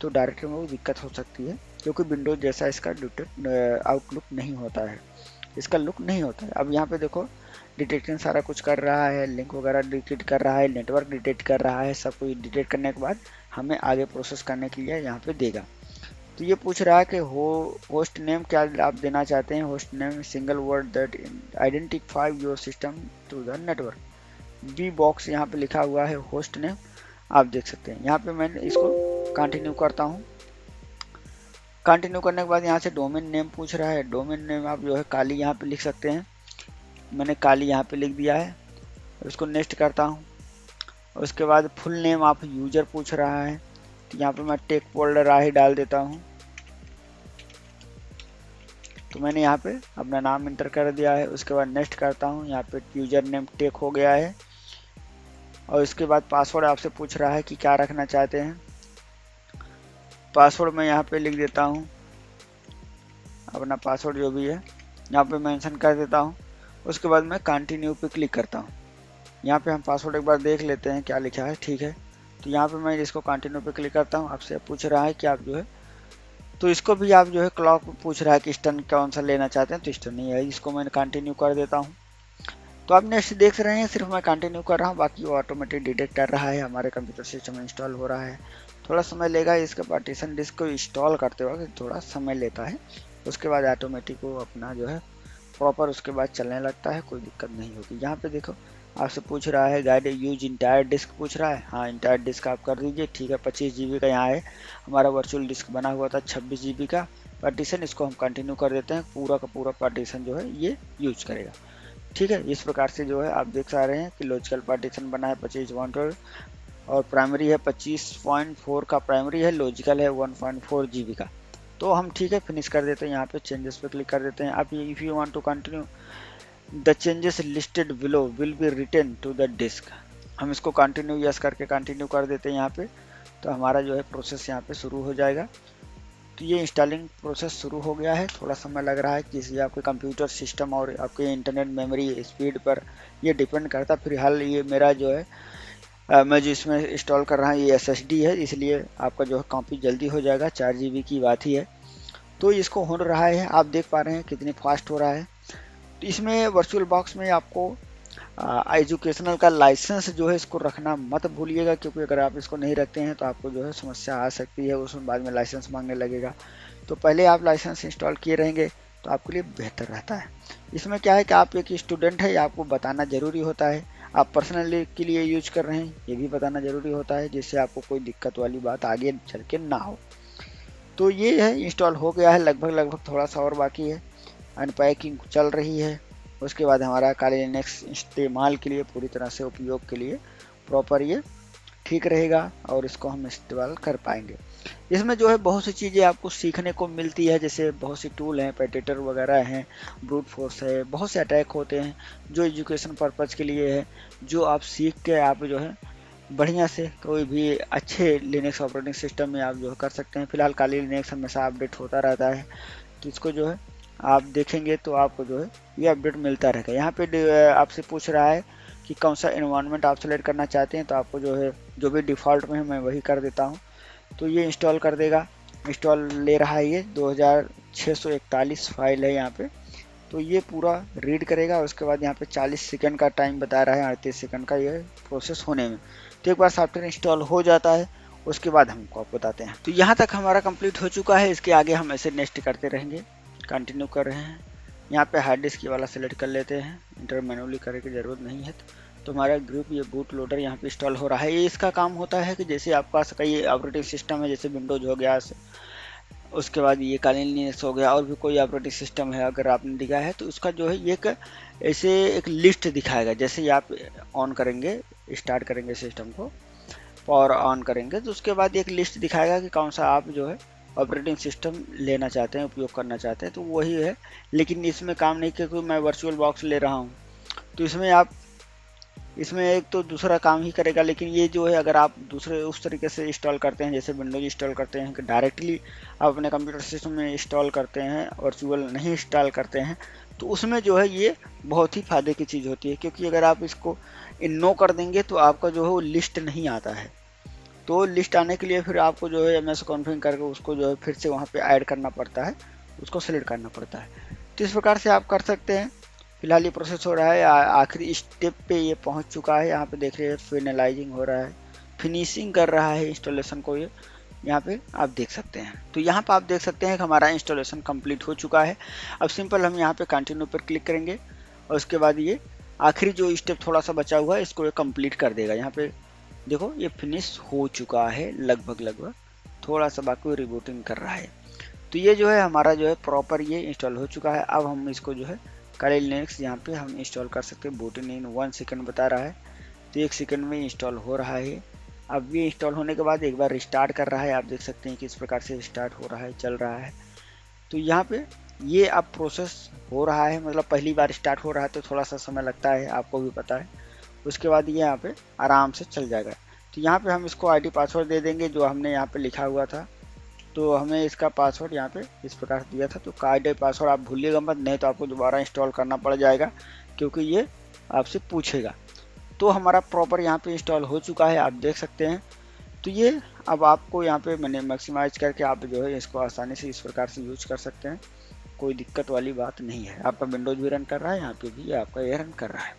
तो डायरेक्टरी में वो दिक्कत हो सकती है, क्योंकि विंडोज जैसा इसका आउटलुक नहीं होता है, इसका लुक नहीं होता है। अब यहाँ पे देखो डिटेक्शन सारा कुछ कर रहा है, लिंक वगैरह डिटेक्ट कर रहा है, नेटवर्क डिटेक्ट कर रहा है, सब कुछ डिटेक्ट करने के बाद हमें आगे प्रोसेस करने के लिए यहाँ पे देगा। तो ये पूछ रहा है कि होस्ट नेम क्या आप देना चाहते हैं। Host name single word that identify your system to the network. B box यहाँ पे लिखा हुआ है होस्ट नेम, आप देख सकते हैं। यहाँ पे मैंने इसको कंटिन्यू करता हूँ। कंटिन्यू करने के बाद यहाँ से डोमेन नेम पूछ रहा है। डोमेन नेम आप जो है काली यहाँ पे लिख सकते हैं, मैंने काली यहाँ पे लिख दिया है। उसको नेक्स्ट करता हूँ। उसके बाद फुल नेम आप यूजर पूछ रहा है, तो यहाँ पे मैं टेक फोल्डर राही डाल देता हूँ। तो मैंने यहाँ पे अपना नाम इंटर कर दिया है। उसके बाद नेक्स्ट करता हूँ, यहाँ पे यूजर नेम टेक हो गया है। और उसके बाद पासवर्ड आपसे पूछ रहा है कि क्या रखना चाहते हैं। पासवर्ड मैं यहाँ पे लिख देता हूँ, अपना पासवर्ड जो भी है यहाँ पे मेंशन कर देता हूँ। उसके बाद मैं कंटिन्यू पे क्लिक करता हूँ। यहाँ पे हम पासवर्ड एक बार देख लेते हैं क्या लिखा है, ठीक है। तो यहाँ पे मैं इसको कंटिन्यू पे क्लिक करता हूँ। आपसे पूछ रहा है कि आप जो है, तो इसको भी आप जो है क्लॉक पूछ रहा है कि स्टर्न कौन सा लेना चाहते हैं, तो स्टर्न ही है, इसको मैंने कंटिन्यू कर देता हूँ। तो आप नेक्स्ट देख रहे हैं, सिर्फ मैं कंटिन्यू कर रहा हूँ, बाकी वो ऑटोमेटिक डिटेक्ट कर रहा है, हमारे कंप्यूटर सिस्टम में इंस्टॉल हो रहा है। थोड़ा समय लेगा, इसका पार्टीशन डिस्क को इंस्टॉल करते वक्त थोड़ा समय लेता है। उसके बाद ऑटोमेटिक वो अपना जो है प्रॉपर उसके बाद चलने लगता है, कोई दिक्कत नहीं होगी। यहाँ पे देखो आपसे पूछ रहा है गाइड यूज इंटायर डिस्क पूछ रहा है। हाँ, इंटायर डिस्क आप कर दीजिए, ठीक है। 25 GB का यहाँ है, हमारा वर्चुअल डिस्क बना हुआ था 26 GB का पार्टीशन। इसको हम कंटिन्यू कर देते हैं, पूरा का पूरा पार्टीशन जो है ये यूज करेगा, ठीक है। इस प्रकार से जो है आप देख पा रहे हैं कि लॉजिकल पार्टीशन बना है 25 और प्राइमरी है 25.4 का प्राइमरी है, लॉजिकल है 1.4 GB का। तो हम ठीक है फिनिश कर देते हैं। यहाँ पे चेंजेस पे क्लिक कर देते हैं। आप if you want to continue the changes listed below will be return to the disk, हम इसको कंटिन्यू यस करके कंटिन्यू कर देते हैं यहाँ पे। तो हमारा जो है प्रोसेस यहाँ पे शुरू हो जाएगा। तो ये इंस्टॉलिंग प्रोसेस शुरू हो गया है। थोड़ा समय लग रहा है, किसी आपके कंप्यूटर सिस्टम और आपके इंटरनेट मेमोरी स्पीड पर ये डिपेंड करता है। फिलहाल ये मेरा जो है मैं जो इसमें इंस्टॉल कर रहा हूँ ये SSD है, इसलिए आपका जो है कॉपी जल्दी हो जाएगा, 4 GB की बात ही है। तो इसको हो रहा है, आप देख पा रहे हैं कितनी फास्ट हो रहा है। तो इसमें वर्चुअल बॉक्स में आपको एजुकेशनल का लाइसेंस जो है इसको रखना मत भूलिएगा, क्योंकि अगर आप इसको नहीं रखते हैं तो आपको जो है समस्या आ सकती है, उसमें बाद में लाइसेंस मांगने लगेगा। तो पहले आप लाइसेंस इंस्टॉल किए रहेंगे तो आपके लिए बेहतर रहता है। इसमें क्या है कि आप एक स्टूडेंट है, आपको बताना ज़रूरी होता है। आप पर्सनली के लिए यूज कर रहे हैं ये भी बताना ज़रूरी होता है, जिससे आपको कोई दिक्कत वाली बात आगे चल के ना हो। तो ये है इंस्टॉल हो गया है, लगभग थोड़ा सा और बाकी है, अनपैकिंग चल रही है। उसके बाद हमारा काली लिनक्स इस्तेमाल के लिए पूरी तरह से उपयोग के लिए प्रॉपर ये ठीक रहेगा और इसको हम इस्तेमाल कर पाएंगे। इसमें जो है बहुत सी चीज़ें आपको सीखने को मिलती है, जैसे बहुत सी टूल हैं, पेटेटर वगैरह हैं, ब्रूट फोर्स है, बहुत से अटैक होते हैं जो एजुकेशन पर्पज़ के लिए है, जो आप सीख के आप जो है बढ़िया से कोई भी अच्छे लिनक्स ऑपरेटिंग सिस्टम में आप जो कर सकते हैं। फिलहाल काली लिनक्स हमेशा अपडेट होता रहता है, तो इसको जो है आप देखेंगे तो आपको जो है ये अपडेट मिलता रहेगा। यहाँ पे आपसे पूछ रहा है कि कौन सा एनवायरनमेंट आप सेलेक्ट करना चाहते हैं, तो आपको जो है जो भी डिफ़ॉल्ट में है मैं वही कर देता हूँ। तो ये इंस्टॉल कर देगा, इंस्टॉल ले रहा है, ये 2641 फाइल है यहाँ पे। तो ये पूरा रीड करेगा। उसके बाद यहाँ पे 40 सेकंड का टाइम बता रहा है, 38 सेकंड का ये प्रोसेस होने में। तो एक बार सॉफ्टवेयर इंस्टॉल हो जाता है उसके बाद हमको आप बताते हैं। तो यहाँ तक हमारा कंप्लीट हो चुका है, इसके आगे हम ऐसे नेक्स्ट करते रहेंगे, कंटिन्यू कर रहे हैं। यहाँ पे हार्ड डिस्क वाला सेलेक्ट कर लेते हैं, इंटर मैनुअली करने की ज़रूरत नहीं है। तो हमारा ग्रुप ये बूट लोडर यहाँ पे इंस्टॉल हो रहा है। ये इसका काम होता है कि जैसे आपका कई ऑपरेटिंग सिस्टम है, जैसे विंडोज हो गया, उसके बाद ये काली लिनक्स हो गया, और भी कोई ऑपरेटिंग सिस्टम है अगर आपने दिखा है, तो उसका जो है ये एक ऐसे एक लिस्ट दिखाएगा। जैसे ही आप ऑन करेंगे, स्टार्ट करेंगे सिस्टम को, पावर ऑन करेंगे, तो उसके बाद एक लिस्ट दिखाएगा कि कौन सा आप जो है ऑपरेटिंग सिस्टम लेना चाहते हैं, उपयोग करना चाहते हैं, तो वही है। लेकिन इसमें काम नहीं, क्योंकि मैं वर्चुअल बॉक्स ले रहा हूँ, तो इसमें आप इसमें एक तो दूसरा काम ही करेगा। लेकिन ये जो है अगर आप दूसरे उस तरीके से इंस्टॉल करते हैं, जैसे विंडोज इंस्टॉल करते हैं कि डायरेक्टली आप अपने कंप्यूटर सिस्टम में इंस्टॉल करते हैं, वर्चुअल नहीं इंस्टॉल करते हैं, तो उसमें जो है ये बहुत ही फायदे की चीज़ होती है, क्योंकि अगर आप इसको नो कर देंगे तो आपका जो है वो लिस्ट नहीं आता है। तो लिस्ट आने के लिए फिर आपको जो है एमएस कॉन्फ़िग करके उसको जो है फिर से वहाँ पे ऐड करना पड़ता है, उसको सेलेक्ट करना पड़ता है। तो इस प्रकार से आप कर सकते हैं। फिलहाल ये प्रोसेस हो रहा है, आखिरी स्टेप पे ये पहुँच चुका है। यहाँ पे देख रहे हैं फिनलाइजिंग हो रहा है, फिनिशिंग कर रहा है इंस्टॉलेशन को, ये यहाँ पे आप देख सकते हैं। तो यहाँ पे आप देख सकते हैं कि हमारा इंस्टॉलेशन कंप्लीट हो चुका है। अब सिंपल हम यहाँ पे कंटिन्यू पर क्लिक करेंगे और उसके बाद ये आखिरी जो स्टेप थोड़ा सा बचा हुआ है इसको ये कंप्लीट कर देगा। यहाँ पे देखो ये फिनिश हो चुका है लगभग, थोड़ा सा बाकी रिबूटिंग कर रहा है। तो ये जो है हमारा जो है प्रॉपर ये इंस्टॉल हो चुका है। अब हम इसको जो है Kali Linux यहाँ पे हम इंस्टॉल कर सकते हैं। बूटिंग इन 1 सेकंड बता रहा है, तो 1 सेकंड में इंस्टॉल हो रहा है। अब ये इंस्टॉल होने के बाद एक बार रिस्टार्ट कर रहा है। आप देख सकते हैं कि इस प्रकार से रिस्टार्ट हो रहा है, चल रहा है। तो यहाँ पे ये अब प्रोसेस हो रहा है, मतलब पहली बार स्टार्ट हो रहा है तो थोड़ा सा समय लगता है, आपको भी पता है। उसके बाद ये यहाँ पे आराम से चल जाएगा। तो यहाँ पे हम इसको आईडी पासवर्ड दे देंगे जो हमने यहाँ पे लिखा हुआ था। तो हमें इसका पासवर्ड यहाँ पे इस प्रकार दिया था, तो आईडी पासवर्ड आप भूलिएगा मत, नहीं तो आपको दोबारा इंस्टॉल करना पड़ जाएगा, क्योंकि ये आपसे पूछेगा। तो हमारा प्रॉपर यहाँ पे इंस्टॉल हो चुका है, आप देख सकते हैं। तो ये अब आपको यहाँ पे मैंने मैक्सिमाइज करके आप जो है इसको आसानी से इस प्रकार से यूज कर सकते हैं, कोई दिक्कत वाली बात नहीं है। आपका विंडोज भी रन कर रहा है, यहाँ पे भी आपका ये रन कर रहा है।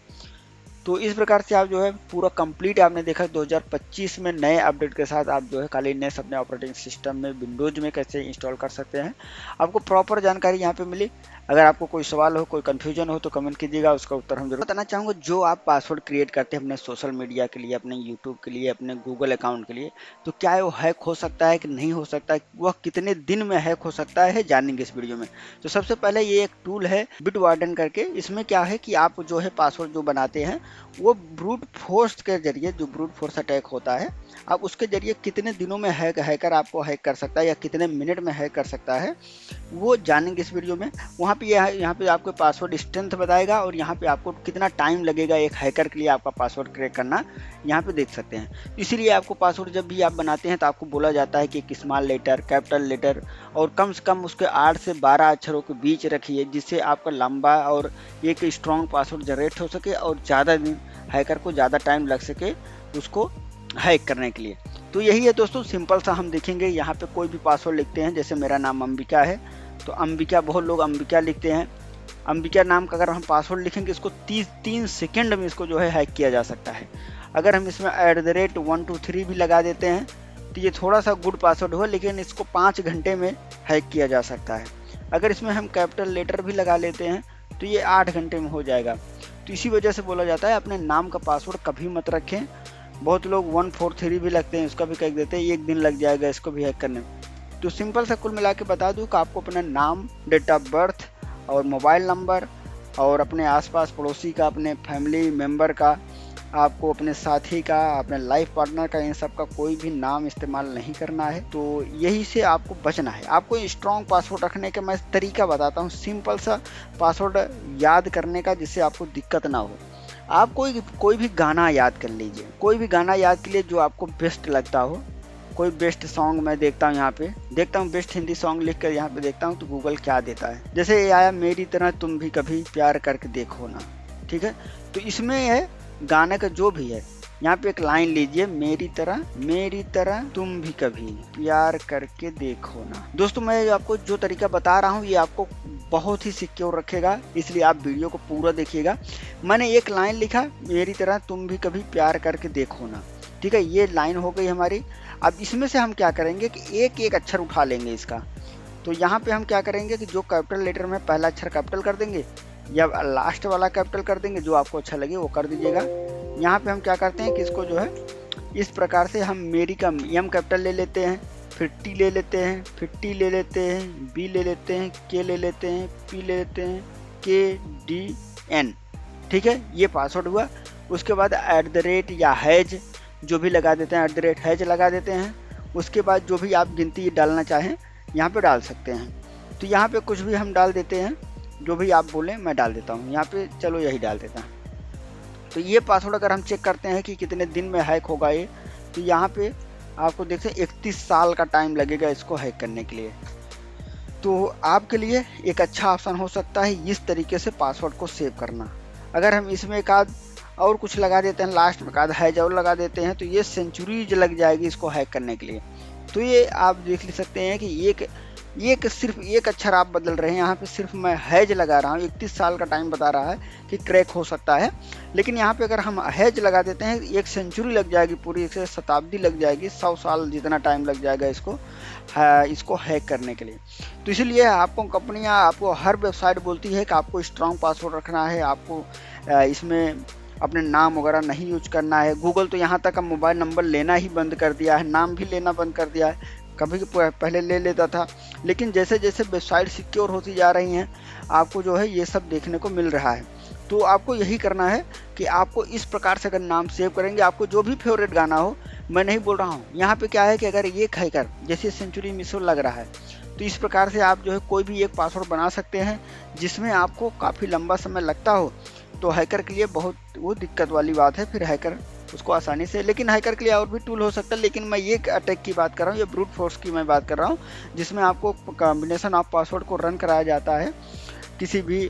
तो इस प्रकार से आप जो है पूरा कंप्लीट आपने देखा 2025 में नए अपडेट के साथ आप जो है Kali Linux अपने ऑपरेटिंग सिस्टम में विंडोज में कैसे इंस्टॉल कर सकते हैं। आपको प्रॉपर जानकारी यहाँ पे मिली। अगर आपको कोई सवाल हो, कोई कन्फ्यूजन हो तो कमेंट कीजिएगा, उसका उत्तर हम जरूर बताना चाहूँगा। जो आप पासवर्ड क्रिएट करते हैं अपने सोशल मीडिया के लिए, अपने यूट्यूब के लिए, अपने गूगल अकाउंट के लिए, तो क्या वो हैक हो सकता है कि नहीं हो सकता है, वह कितने दिन में हैक हो सकता है, जानेंगे इस वीडियो में। तो सबसे पहले ये एक टूल है बिटवार्डन करके। इसमें क्या है कि आप जो है पासवर्ड जो बनाते हैं वो ब्रूट फोर्स के जरिए, जो ब्रूट फोर्स अटैक होता है, आप उसके जरिए कितने दिनों में हैकर आपको हैक कर सकता है या कितने मिनट में हैक कर सकता है, वो जानेंगे इस वीडियो में। वहाँ पे यहाँ पे आपको पासवर्ड स्ट्रेंथ बताएगा और यहाँ पे आपको कितना टाइम लगेगा एक हैकर के लिए आपका पासवर्ड क्रैक करना, यहाँ पे देख सकते हैं। इसीलिए आपको पासवर्ड जब भी आप बनाते हैं तो आपको बोला जाता है कि एक स्मॉल लेटर, कैपिटल लेटर और कम से कम उसके 8 से 12 अक्षरों के बीच रखिए, जिससे आपका लंबा और एक स्ट्रॉन्ग पासवर्ड जनरेट हो सके और ज़्यादा दिन हैकर को ज़्यादा टाइम लग सके उसको हैक करने के लिए। तो यही है दोस्तों, सिंपल सा हम देखेंगे। यहाँ पे कोई भी पासवर्ड लिखते हैं, जैसे मेरा नाम अंबिका है तो अंबिका, बहुत लोग अंबिका लिखते हैं। अंबिका नाम का अगर हम पासवर्ड लिखेंगे इसको 3 सेकंड में इसको जो है हैक किया जा सकता है। अगर हम इसमें @123 भी लगा देते हैं तो ये थोड़ा सा गुड पासवर्ड हो, लेकिन इसको 5 घंटे में हैक किया जा सकता है। अगर इसमें हम कैपिटल लेटर भी लगा लेते हैं तो ये 8 घंटे में हो जाएगा। तो इसी वजह से बोला जाता है अपने नाम का पासवर्ड कभी मत रखें। बहुत लोग 143 भी लगते हैं, उसका भी कह देते हैं 1 दिन लग जाएगा इसको भी हैक करने में। तो सिंपल सा कुल मिला के बता दूँ कि आपको अपना नाम, डेट ऑफ बर्थ और मोबाइल नंबर और अपने आसपास पड़ोसी का, अपने फैमिली मेम्बर का, आपको अपने साथी का, अपने लाइफ पार्टनर का, इन सब का कोई भी नाम इस्तेमाल नहीं करना है। तो यही से आपको बचना है। आपको स्ट्रॉन्ग पासवर्ड रखने का मैं तरीका बताता हूँ, सिंपल सा पासवर्ड याद करने का, जिससे आपको दिक्कत ना हो। आप कोई भी गाना याद कर लीजिए, कोई भी गाना याद के लिए जो आपको बेस्ट लगता हो। कोई बेस्ट सॉन्ग मैं देखता हूँ, यहाँ पे देखता हूँ बेस्ट हिंदी सॉन्ग लिख कर यहाँ पे देखता हूँ तो गूगल क्या देता है। जैसे ये आया, मेरी तरह तुम भी कभी प्यार करके देखो ना, ठीक है। तो इसमें है गाने का जो भी है, यहाँ पे एक लाइन लीजिए, मेरी तरह तुम भी कभी प्यार करके देखो ना। दोस्तों मैं आपको जो तरीका बता रहा हूँ ये आपको बहुत ही सिक्योर रखेगा, इसलिए आप वीडियो को पूरा देखिएगा। मैंने एक लाइन लिखा, मेरी तरह तुम भी कभी प्यार करके देखो ना, ठीक है। ये लाइन हो गई हमारी। अब इसमें से हम क्या करेंगे कि एक एक अक्षर उठा लेंगे इसका। तो यहाँ पे हम क्या करेंगे कि जो कैपिटल लेटर में पहला अक्षर कैपिटल कर देंगे या लास्ट वाला कैपिटल कर देंगे, जो आपको अच्छा लगे वो कर दीजिएगा। यहाँ पे हम क्या करते हैं कि इसको जो है इस प्रकार से हम मेरी का एम कैपिटल ले लेते हैं, फिर टी ले लेते हैं, फिर टी ले लेते हैं, बी ले लेते हैं, के ले लेते हैं, पी ले लेते हैं, KDN, ठीक है। ये पासवर्ड हुआ। उसके बाद @ या हैज जो भी लगा देते हैं, @हैज लगा देते हैं। उसके बाद जो भी आप गिनती डालना चाहें यहाँ पे डाल सकते हैं। तो यहाँ पे कुछ भी हम डाल देते हैं, जो भी आप बोलें मैं डाल देता हूँ। यहाँ पे चलो यही डाल देता हूँ। तो ये पासवर्ड अगर हम चेक करते हैं कि कितने दिन में हैक होगा ये, तो यहाँ पे आपको देखते हैं 31 साल का टाइम लगेगा इसको हैक करने के लिए। तो आपके लिए एक अच्छा ऑप्शन हो सकता है इस तरीके से पासवर्ड को सेव करना। अगर हम इसमें एक आध और कुछ लगा देते हैं, लास्ट में एक आध हैज और लगा देते हैं, तो ये सेंचुरीज लग जाएगी इसको हैक करने के लिए। तो ये आप देख सकते हैं कि एक सिर्फ एक अक्षर आप बदल रहे हैं। यहाँ पे सिर्फ मैं हैज लगा रहा हूँ, 31 साल का टाइम बता रहा है कि क्रैक हो सकता है, लेकिन यहाँ पे अगर हम हैज लगा देते हैं एक सेंचुरी लग जाएगी, पूरी एक शताब्दी लग जाएगी, 100 साल जितना टाइम लग जाएगा इसको हैक करने के लिए। तो इसलिए आपको कंपनियाँ आपको हर वेबसाइट बोलती है कि आपको स्ट्रॉन्ग पासवर्ड रखना है, आपको इसमें अपने नाम वगैरह नहीं यूज करना है। गूगल तो यहाँ तक अब मोबाइल नंबर लेना ही बंद कर दिया है, नाम भी लेना बंद कर दिया है। कभी पहले ले लेता था, लेकिन जैसे जैसे वेबसाइट सिक्योर होती जा रही हैं आपको जो है ये सब देखने को मिल रहा है। तो आपको यही करना है कि आपको इस प्रकार से अगर नाम सेव करेंगे, आपको जो भी फेवरेट गाना हो, मैं नहीं बोल रहा हूँ, यहाँ पे क्या है कि अगर ये हैकर जैसे सेंचुरी मिसो लग रहा है, तो इस प्रकार से आप जो है कोई भी एक पासवर्ड बना सकते हैं जिसमें आपको काफ़ी लंबा समय लगता हो। तो हैकर के लिए बहुत वो दिक्कत वाली बात है, फिर हैकर उसको आसानी से, लेकिन हैकर के लिए और भी टूल हो सकता है, लेकिन मैं ये अटैक की बात कर रहा हूँ, ये ब्रूट फोर्स की मैं बात कर रहा हूँ, जिसमें आपको कॉम्बिनेशन ऑफ पासवर्ड को रन कराया जाता है किसी भी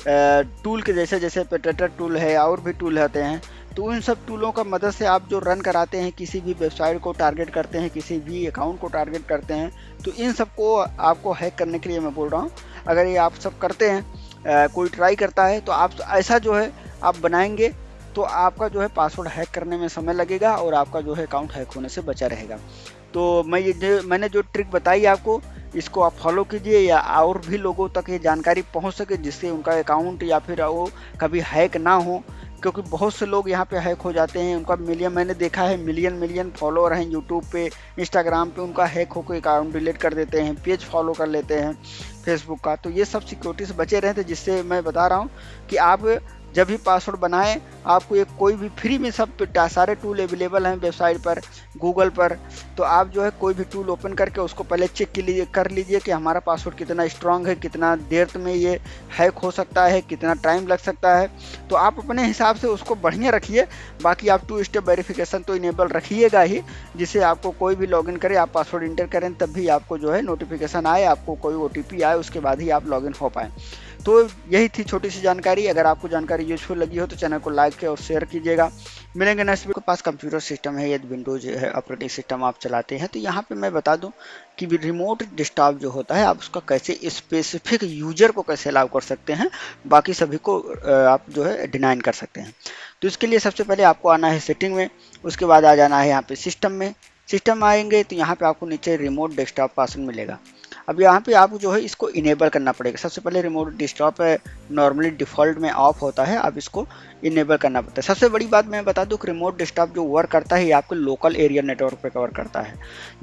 टूल के, जैसे पेटेटर टूल है और भी टूल होते हैं। तो उन सब टूलों का मदद से आप जो रन कराते हैं, किसी भी वेबसाइट को टारगेट करते हैं, किसी भी अकाउंट को टारगेट करते हैं, तो इन सब को आपको हैक करने के लिए मैं बोल रहा हूँ। अगर ये आप सब करते हैं, कोई ट्राई करता है, तो आप ऐसा जो है आप बनाएंगे तो आपका जो है पासवर्ड हैक करने में समय लगेगा और आपका जो है अकाउंट हैक होने से बचा रहेगा। तो मैंने जो ट्रिक बताई आपको, इसको आप फॉलो कीजिए या और भी लोगों तक ये जानकारी पहुंच सके, जिससे उनका अकाउंट या फिर वो कभी हैक ना हो, क्योंकि बहुत से लोग यहाँ पे हैक हो जाते हैं। उनका मैंने देखा है मिलियन फॉलोअर हैं यूट्यूब पे, इंस्टाग्राम पे, उनका हैक होकर अकाउंट डिलीट कर देते हैं, पेज फॉलो कर लेते हैं फेसबुक का। तो ये सब सिक्योरिटी से बचे रहते, जिससे मैं बता रहा हूँ कि आप जब भी पासवर्ड बनाएं, आपको एक कोई भी फ्री में सब सारे टूल अवेलेबल हैं वेबसाइट पर, गूगल पर। तो आप जो है कोई भी टूल ओपन करके उसको पहले चेक कर लीजिए कि हमारा पासवर्ड कितना स्ट्रांग है, कितना देर में ये हैक हो सकता है, कितना टाइम लग सकता है। तो आप अपने हिसाब से उसको बढ़िया रखिए। बाकी आप 2 स्टेप वेरिफिकेशन तो इनेबल रखिएगा ही, जिससे आपको कोई भी लॉगिन करे, आप पासवर्ड इंटर करें, तब भी आपको जो है नोटिफिकेशन आए, आपको कोई OTP आए, उसके बाद ही आप लॉगिन हो पाएँ। तो यही थी छोटी सी जानकारी। अगर आपको जानकारी यूजफुल लगी हो तो चैनल को लाइक और शेयर कीजिएगा। मिलेंगे नेक्स्ट वीडियो। के पास कंप्यूटर सिस्टम है, यदि विंडोज है ऑपरेटिंग सिस्टम आप चलाते हैं, तो यहाँ पे मैं बता दूं कि रिमोट डेस्कटॉप जो होता है, आप उसका कैसे स्पेसिफिक यूजर को कैसे अलाउ कर सकते हैं, बाकी सभी को आप जो है डिनाइन कर सकते हैं। तो इसके लिए सबसे पहले आपको आना है सेटिंग में, उसके बाद आ जाना है यहाँ पे सिस्टम में। सिस्टम आएंगे तो यहाँ पे आपको नीचे रिमोट डेस्कटॉप का ऑप्शन मिलेगा। अब यहाँ पे आपको जो है इसको इनेबल करना पड़ेगा। सबसे पहले रिमोट डेस्कटॉप नॉर्मली डिफ़ॉल्ट में ऑफ होता है, अब इसको इनेबल करना पड़ता है। सबसे बड़ी बात मैं बता दूं कि रिमोट डेस्कटॉप जो वर्क करता है, ये आपको लोकल एरिया नेटवर्क पे कवर करता है।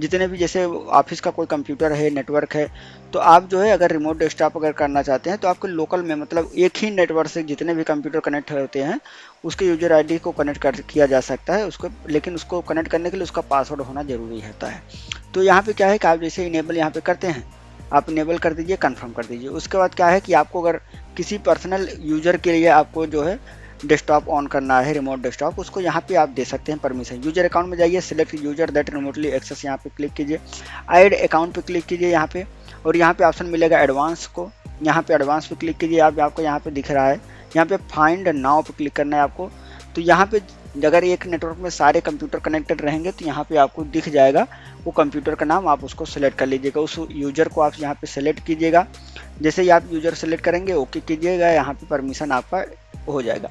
जितने भी जैसे ऑफिस का कोई कंप्यूटर है, नेटवर्क है, तो आप जो है अगर रिमोट डेस्कटॉप अगर करना चाहते हैं तो आपको लोकल में, मतलब एक ही नेटवर्क से जितने भी कंप्यूटर कनेक्ट होते हैं उसके यूजर ID को कनेक्ट किया जा सकता है उसको, लेकिन उसको कनेक्ट करने के लिए उसका पासवर्ड होना ज़रूरी होता है। तो यहाँ पे क्या है कि आप जैसे इनेबल यहाँ पे करते हैं, आप इनेबल कर दीजिए, कंफर्म कर दीजिए। उसके बाद क्या है कि आपको अगर किसी पर्सनल यूजर के लिए आपको जो है डेस्कटॉप ऑन करना है, रिमोट डेस्कटॉप, उसको यहाँ पे आप दे सकते हैं परमिशन। यूजर अकाउंट में जाइए, select user that remotely access, यहाँ पे क्लिक कीजिए, ऐड अकाउंट पे क्लिक कीजिए यहाँ पे, और यहाँ पे ऑप्शन मिलेगा एडवांस को, यहाँ पे एडवांस पे क्लिक कीजिए। आपको यहाँ पे दिख रहा है, यहाँ पे फाइंड नाउ पे क्लिक करना है आपको। तो यहाँ पे अगर एक नेटवर्क में सारे कंप्यूटर कनेक्टेड रहेंगे तो यहाँ पे आपको दिख जाएगा वो कंप्यूटर का नाम, आप उसको सेलेक्ट कर लीजिएगा, उस यूजर को आप यहाँ पे सेलेक्ट कीजिएगा। जैसे ही आप यूजर सेलेक्ट करेंगे, ओके कीजिएगा, यहाँ पे परमिशन आपका हो जाएगा।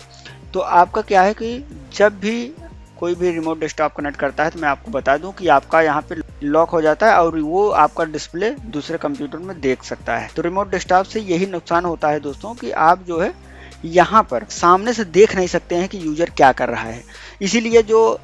तो आपका क्या है कि जब भी कोई भी रिमोट डेस्कटॉप कनेक्ट करता है तो मैं आपको बता दूं कि आपका यहाँ पे लॉक हो जाता है और वो आपका डिस्प्ले दूसरे कंप्यूटर में देख सकता है। तो रिमोट डेस्कटॉप से यही नुकसान होता है दोस्तों कि आप जो है यहाँ पर सामने से देख नहीं सकते हैं कि यूजर क्या कर रहा है। इसीलिए जो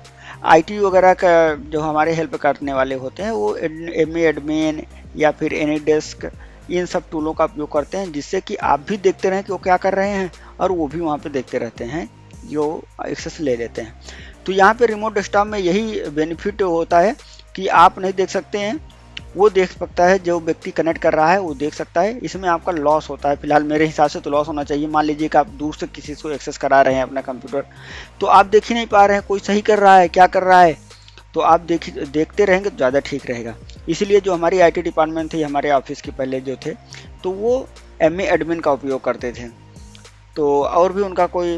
IT वगैरह का जो हमारे हेल्प करने वाले होते हैं वो एडमिन या फिर एनीडेस्क, इन सब टूलों का उपयोग करते हैं, जिससे कि आप भी देखते रहें कि वो क्या कर रहे हैं और वो भी वहाँ पे देखते रहते हैं, जो एक्सेस ले लेते हैं। तो यहाँ पे रिमोट डेस्कटॉप में यही बेनिफिट होता है कि आप नहीं देख सकते हैं, वो देख सकता है, जो व्यक्ति कनेक्ट कर रहा है वो देख सकता है। इसमें आपका लॉस होता है, फिलहाल मेरे हिसाब से तो लॉस होना चाहिए। मान लीजिए कि आप दूर से किसी को एक्सेस करा रहे हैं अपना कंप्यूटर, तो आप देख ही नहीं पा रहे हैं कोई सही कर रहा है क्या कर रहा है, तो आप देखते रहेंगे तो ज़्यादा ठीक रहेगा। इसीलिए जो हमारी IT डिपार्टमेंट थी, हमारे ऑफिस के पहले जो थे, तो वो MA एडमिन का उपयोग करते थे, तो और भी उनका कोई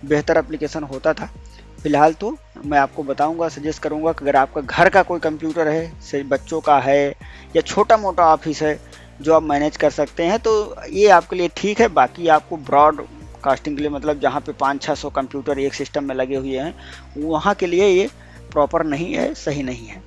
बेहतर एप्लीकेशन होता था। फिलहाल तो मैं आपको बताऊंगा, सजेस्ट करूंगा कि अगर आपका घर का कोई कंप्यूटर है, से बच्चों का है या छोटा मोटा ऑफिस है जो आप मैनेज कर सकते हैं, तो ये आपके लिए ठीक है। बाकी आपको ब्रॉड कास्टिंग के लिए, मतलब जहाँ पे 500-600 कंप्यूटर एक सिस्टम में लगे हुए हैं, वहाँ के लिए ये प्रॉपर नहीं है, सही नहीं है।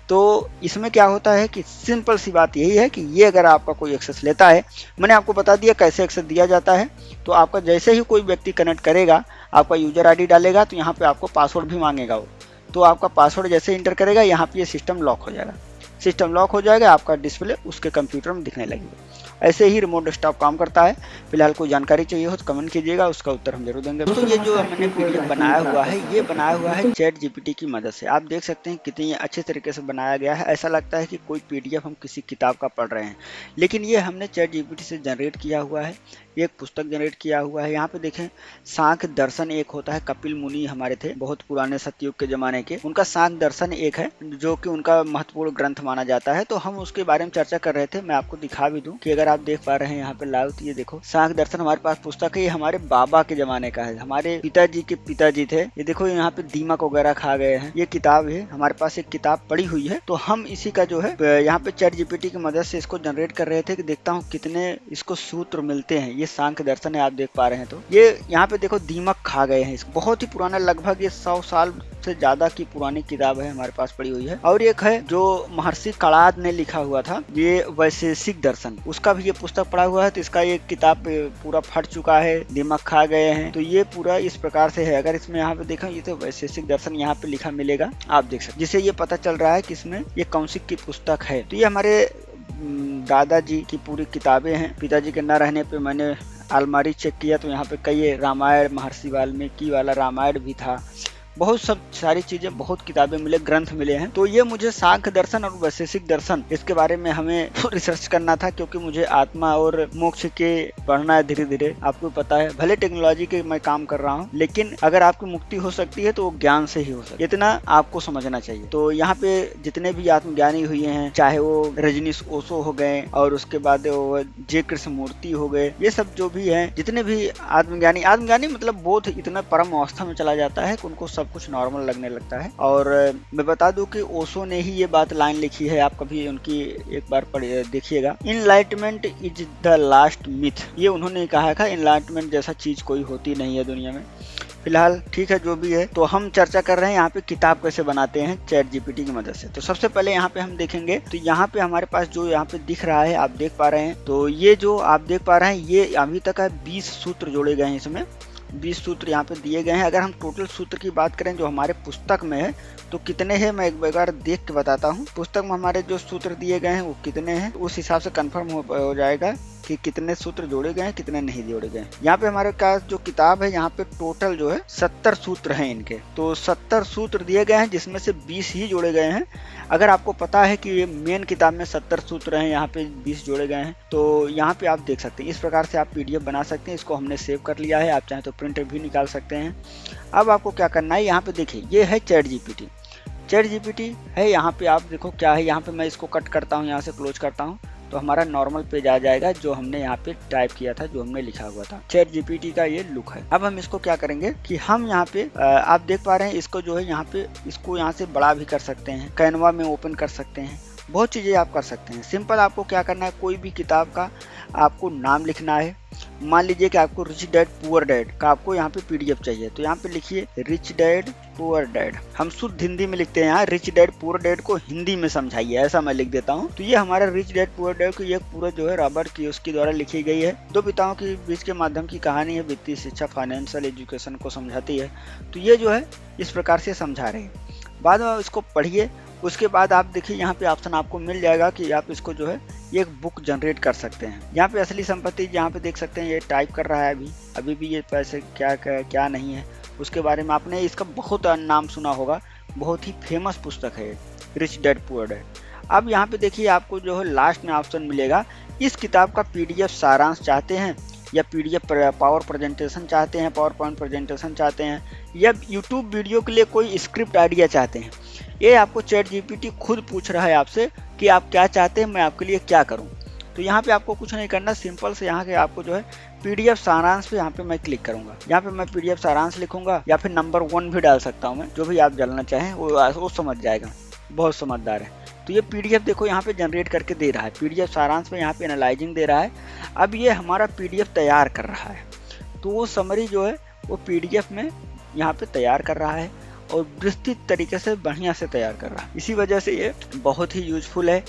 तो इसमें क्या होता है कि सिंपल सी बात यही है कि ये अगर आपका कोई एक्सेस लेता है, मैंने आपको बता दिया कैसे एक्सेस दिया जाता है। तो आपका जैसे ही कोई व्यक्ति कनेक्ट करेगा, आपका यूजर आईडी डालेगा, तो यहाँ पे आपको पासवर्ड भी मांगेगा वो, तो आपका पासवर्ड जैसे इंटर करेगा, यहाँ पे ये सिस्टम लॉक हो जाएगा। सिस्टम लॉक हो जाएगा, आपका डिस्प्ले उसके कंप्यूटर में दिखने लगेगा। ऐसे ही रिमोट डेस्कटॉप काम करता है। फिलहाल कोई जानकारी चाहिए हो तो कमेंट कीजिएगा, उसका उत्तर हम जरूर देंगे। दोस्तों, ये जो मैंने PDF बनाया हुआ है, ये बनाया हुआ है चैट GPT की मदद से। आप देख सकते हैं कितनी अच्छे तरीके से बनाया गया है। ऐसा लगता है कि कोई PDF हम किसी किताब का पढ़ रहे हैं, लेकिन ये हमने चैट GPT से जनरेट किया हुआ है। एक पुस्तक जनरेट किया हुआ है। यहाँ पे देखें, सांख्य दर्शन एक होता है, कपिल मुनि हमारे थे बहुत पुराने सतयुग के जमाने के, उनका सांख्य दर्शन एक है जो कि उनका महत्वपूर्ण ग्रंथ माना जाता है। तो हम उसके बारे में चर्चा कर रहे थे। मैं आपको दिखा भी दूं कि अगर आप देख पा रहे हैं यहाँ पे लाइव, तो ये देखो सांख्य दर्शन हमारे पास पुस्तक है। ये हमारे बाबा के जमाने का है, हमारे पिताजी के पिताजी थे। ये देखो यहाँ पे दीमक वगैरह खा गए हैं। ये किताब है, हमारे पास एक किताब पड़ी हुई है। तो हम इसी का जो है यहाँ पे चैट GPT की मदद से इसको जनरेट कर रहे थे कि देखता हूँ कितने इसको सूत्र मिलते हैं। ये सांख्य दर्शन है, आप देख पा रहे हैं। तो ये यहाँ पे देखो दीमक खा गए हैं। इसको बहुत ही पुराना, लगभग ये 100 साल से ज्यादा की पुरानी किताब है, हमारे पास पड़ी हुई है। और एक है जो महर्षि कणाद ने लिखा हुआ था, ये वैशेषिक दर्शन, उसका भी ये पुस्तक पड़ा हुआ है। तो इसका ये किताब पूरा फट चुका है, दीमक खा गए हैं। तो ये पूरा इस प्रकार से है। अगर इसमें यहाँ पे देखा, ये तो वैशेषिक दर्शन यहाँ पे लिखा मिलेगा, आप देख सकते, जिससे ये पता चल रहा है कि इसमें ये कौनसी की पुस्तक है। तो ये हमारे दादाजी की पूरी किताबें हैं। पिताजी के न रहने पे मैंने अलमारी चेक किया, तो यहाँ पे कई रामायण, महर्षि वाल्मीकि वाला रामायण भी था, बहुत सब सारी चीजें, बहुत किताबें मिले, ग्रंथ मिले हैं। तो ये मुझे सांख्य दर्शन और वैशेषिक दर्शन, इसके बारे में हमें रिसर्च करना था, क्योंकि मुझे आत्मा और मोक्ष के पढ़ना है धीरे धीरे। आपको पता है, भले टेक्नोलॉजी के मैं काम कर रहा हूँ, लेकिन अगर आपकी मुक्ति हो सकती है तो वो ज्ञान से ही हो सकती है, इतना आपको समझना चाहिए। तो यहाँ पे जितने भी आत्मज्ञानी हुए हैं, चाहे वो रजनीश ओशो हो गए, और उसके बाद वो जे कृष्णमूर्ति हो गए, ये सब जो भी हैं, जितने भी आत्मज्ञानी मतलब बोध इतना परम अवस्था में चला जाता है कि उनको सब कुछ नॉर्मल लगने लगता है। और मैं बता दूं कि ओशो ने ही ये बात लाइन लिखी है, आप कभी उनकी एक बार देखिएगा, enlightenment is the last myth. ये उन्होंने कहा था, इनलाइटमेंट जैसा चीज कोई होती नहीं है दुनिया में। फिलहाल ठीक है, जो भी है। तो हम चर्चा कर रहे हैं यहाँ पे किताब कैसे बनाते हैं चैट GPT की मदद से। तो सबसे पहले यहाँ पे हम देखेंगे, तो यहाँ पे हमारे पास जो यहाँ पे दिख रहा है, आप देख पा रहे हैं, तो ये जो आप देख पा रहे हैं, ये अभी तक है 20 सूत्र जोड़े गए हैं इसमें, 20 सूत्र यहाँ पे दिए गए हैं। अगर हम टोटल सूत्र की बात करें जो हमारे पुस्तक में है, तो कितने हैं मैं एक बार देख के बताता हूँ। पुस्तक में हमारे जो सूत्र दिए गए हैं वो कितने हैं, उस हिसाब से कंफर्म हो जाएगा कि कितने सूत्र जोड़े गए हैं, कितने नहीं जोड़े गए हैं। यहाँ पे हमारे पास जो किताब है, यहाँ पे टोटल जो है 70 सूत्र हैं इनके। तो 70 सूत्र दिए गए हैं, जिसमें से 20 ही जोड़े गए हैं। अगर आपको पता है कि ये मेन किताब में 70 सूत्र हैं, यहाँ पे 20 जोड़े गए हैं, तो यहाँ पे आप देख सकते हैं। इस प्रकार से आप PDF बना सकते हैं। इसको हमने सेव कर लिया है, आप चाहें तो प्रिंट भी निकाल सकते हैं। अब आपको क्या करना है, यहाँ पे देखिए, ये है चैट GPT है। यहाँ पे आप देखो क्या है, यहाँ पे मैं इसको कट करता हूँ, यहाँ से क्लोज करता हूँ, तो हमारा नॉर्मल पेज आ जाएगा जो हमने यहाँ पे टाइप किया था, जो हमने लिखा हुआ था। चैट GPT का ये लुक है। अब हम इसको क्या करेंगे कि हम यहाँ पे आप देख पा रहे हैं, इसको जो है यहाँ पे, इसको यहाँ से बड़ा भी कर सकते हैं, कैनवा में ओपन कर सकते हैं, बहुत चीज़ें आप कर सकते हैं। सिंपल आपको क्या करना है, कोई भी किताब का आपको नाम लिखना है। मान लीजिए कि आपको रिच डैड पुअर डैड का आपको यहाँ पे PDF चाहिए, तो यहाँ पे लिखिए रिच डैड पुअर डैड। हम शुद्ध हिंदी में लिखते हैं यहाँ, रिच डैड पुअर डैड को हिंदी में समझाइए, ऐसा मैं लिख देता हूँ। तो ये हमारा रिच डैड पुअर डैड की ये पूरा जो है रॉबर्ट कियोसाकी द्वारा लिखी गई है। दो पिताओं के बीच के माध्यम की कहानी है, वित्तीय शिक्षा, फाइनेंशियल एजुकेशन को समझाती है। तो ये जो है इस प्रकार से समझा रहे हैं। बाद में इसको पढ़िए। उसके बाद आप देखिए, यहाँ पे ऑप्शन आपको मिल जाएगा कि आप इसको जो है एक बुक जनरेट कर सकते हैं। यहाँ पे असली संपत्ति, यहाँ पे देख सकते हैं, ये टाइप कर रहा है अभी भी ये पैसे क्या नहीं है, उसके बारे में आपने इसका बहुत नाम सुना होगा। बहुत ही फेमस पुस्तक है रिच डैड पुअर डैड। अब यहाँ पे देखिए, आपको जो है लास्ट में ऑप्शन मिलेगा, इस किताब का PDF सारांश चाहते हैं, या PDF पावर प्रेजेंटेशन चाहते हैं, पावर पॉइंट प्रेजेंटेशन चाहते हैं, या YouTube वीडियो के लिए कोई स्क्रिप्ट आइडिया चाहते हैं। ये आपको चैट जीपीटी खुद पूछ रहा है आपसे कि आप क्या चाहते हैं, मैं आपके लिए क्या करूं। तो यहाँ पे आपको कुछ नहीं करना, सिंपल से यहाँ के आपको जो है पीडीएफ सारांश पे यहाँ पे मैं क्लिक करूंगा। यहाँ पे मैं पीडीएफ सारांश लिखूंगा या फिर नंबर 1 भी डाल सकता हूँ मैं, जो भी आप डालना चाहें वो समझ जाएगा, बहुत समझदार है। तो ये पीडीएफ देखो यहाँ पे जनरेट करके दे रहा है, पीडीएफ सारांश में यहाँ पे एनालाइजिंग दे रहा है। अब ये हमारा पीडीएफ तैयार कर रहा है, तो वो समरी जो है वो पीडीएफ में यहाँ पे तैयार कर रहा है और विस्तृत तरीके से बढ़िया से तैयार कर रहा है। इसी वजह से ये बहुत ही यूजफुल है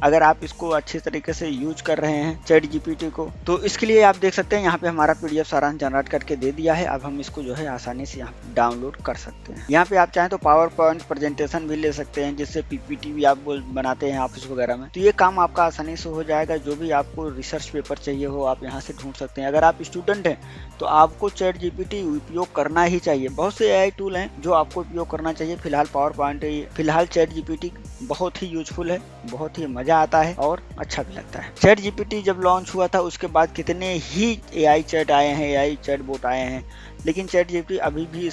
अगर आप इसको अच्छे तरीके से यूज कर रहे हैं चैट जीपीटी को। तो इसके लिए आप देख सकते हैं यहाँ पे हमारा पीडीएफ सारांश जनरेट करके दे दिया है। अब हम इसको जो है आसानी से यहाँ डाउनलोड कर सकते हैं। यहाँ पे आप चाहें तो पावर पॉइंट प्रेजेंटेशन भी ले सकते हैं, जिससे पीपीटी भी आप बनाते हैं ऑफिस वगैरह में, तो ये काम आपका आसानी से हो जाएगा। जो भी आपको रिसर्च पेपर चाहिए हो आप यहाँ से ढूंढ सकते हैं। अगर आप स्टूडेंट हैं तो आपको चैट जीपीटी उपयोग करना ही चाहिए। बहुत से एआई टूल हैं जो आपको उपयोग करना चाहिए। फिलहाल पावर पॉइंट, फिलहाल चैट जीपीटी बहुत ही यूजफुल है, बहुत ही मजा आता है और अच्छा भी लगता है। चैट जीपीटी जब लॉन्च हुआ था उसके बाद कितने ही एआई चैट आए हैं, एआई चैट बोट आए हैं, लेकिन चैट जीपीटी अभी भी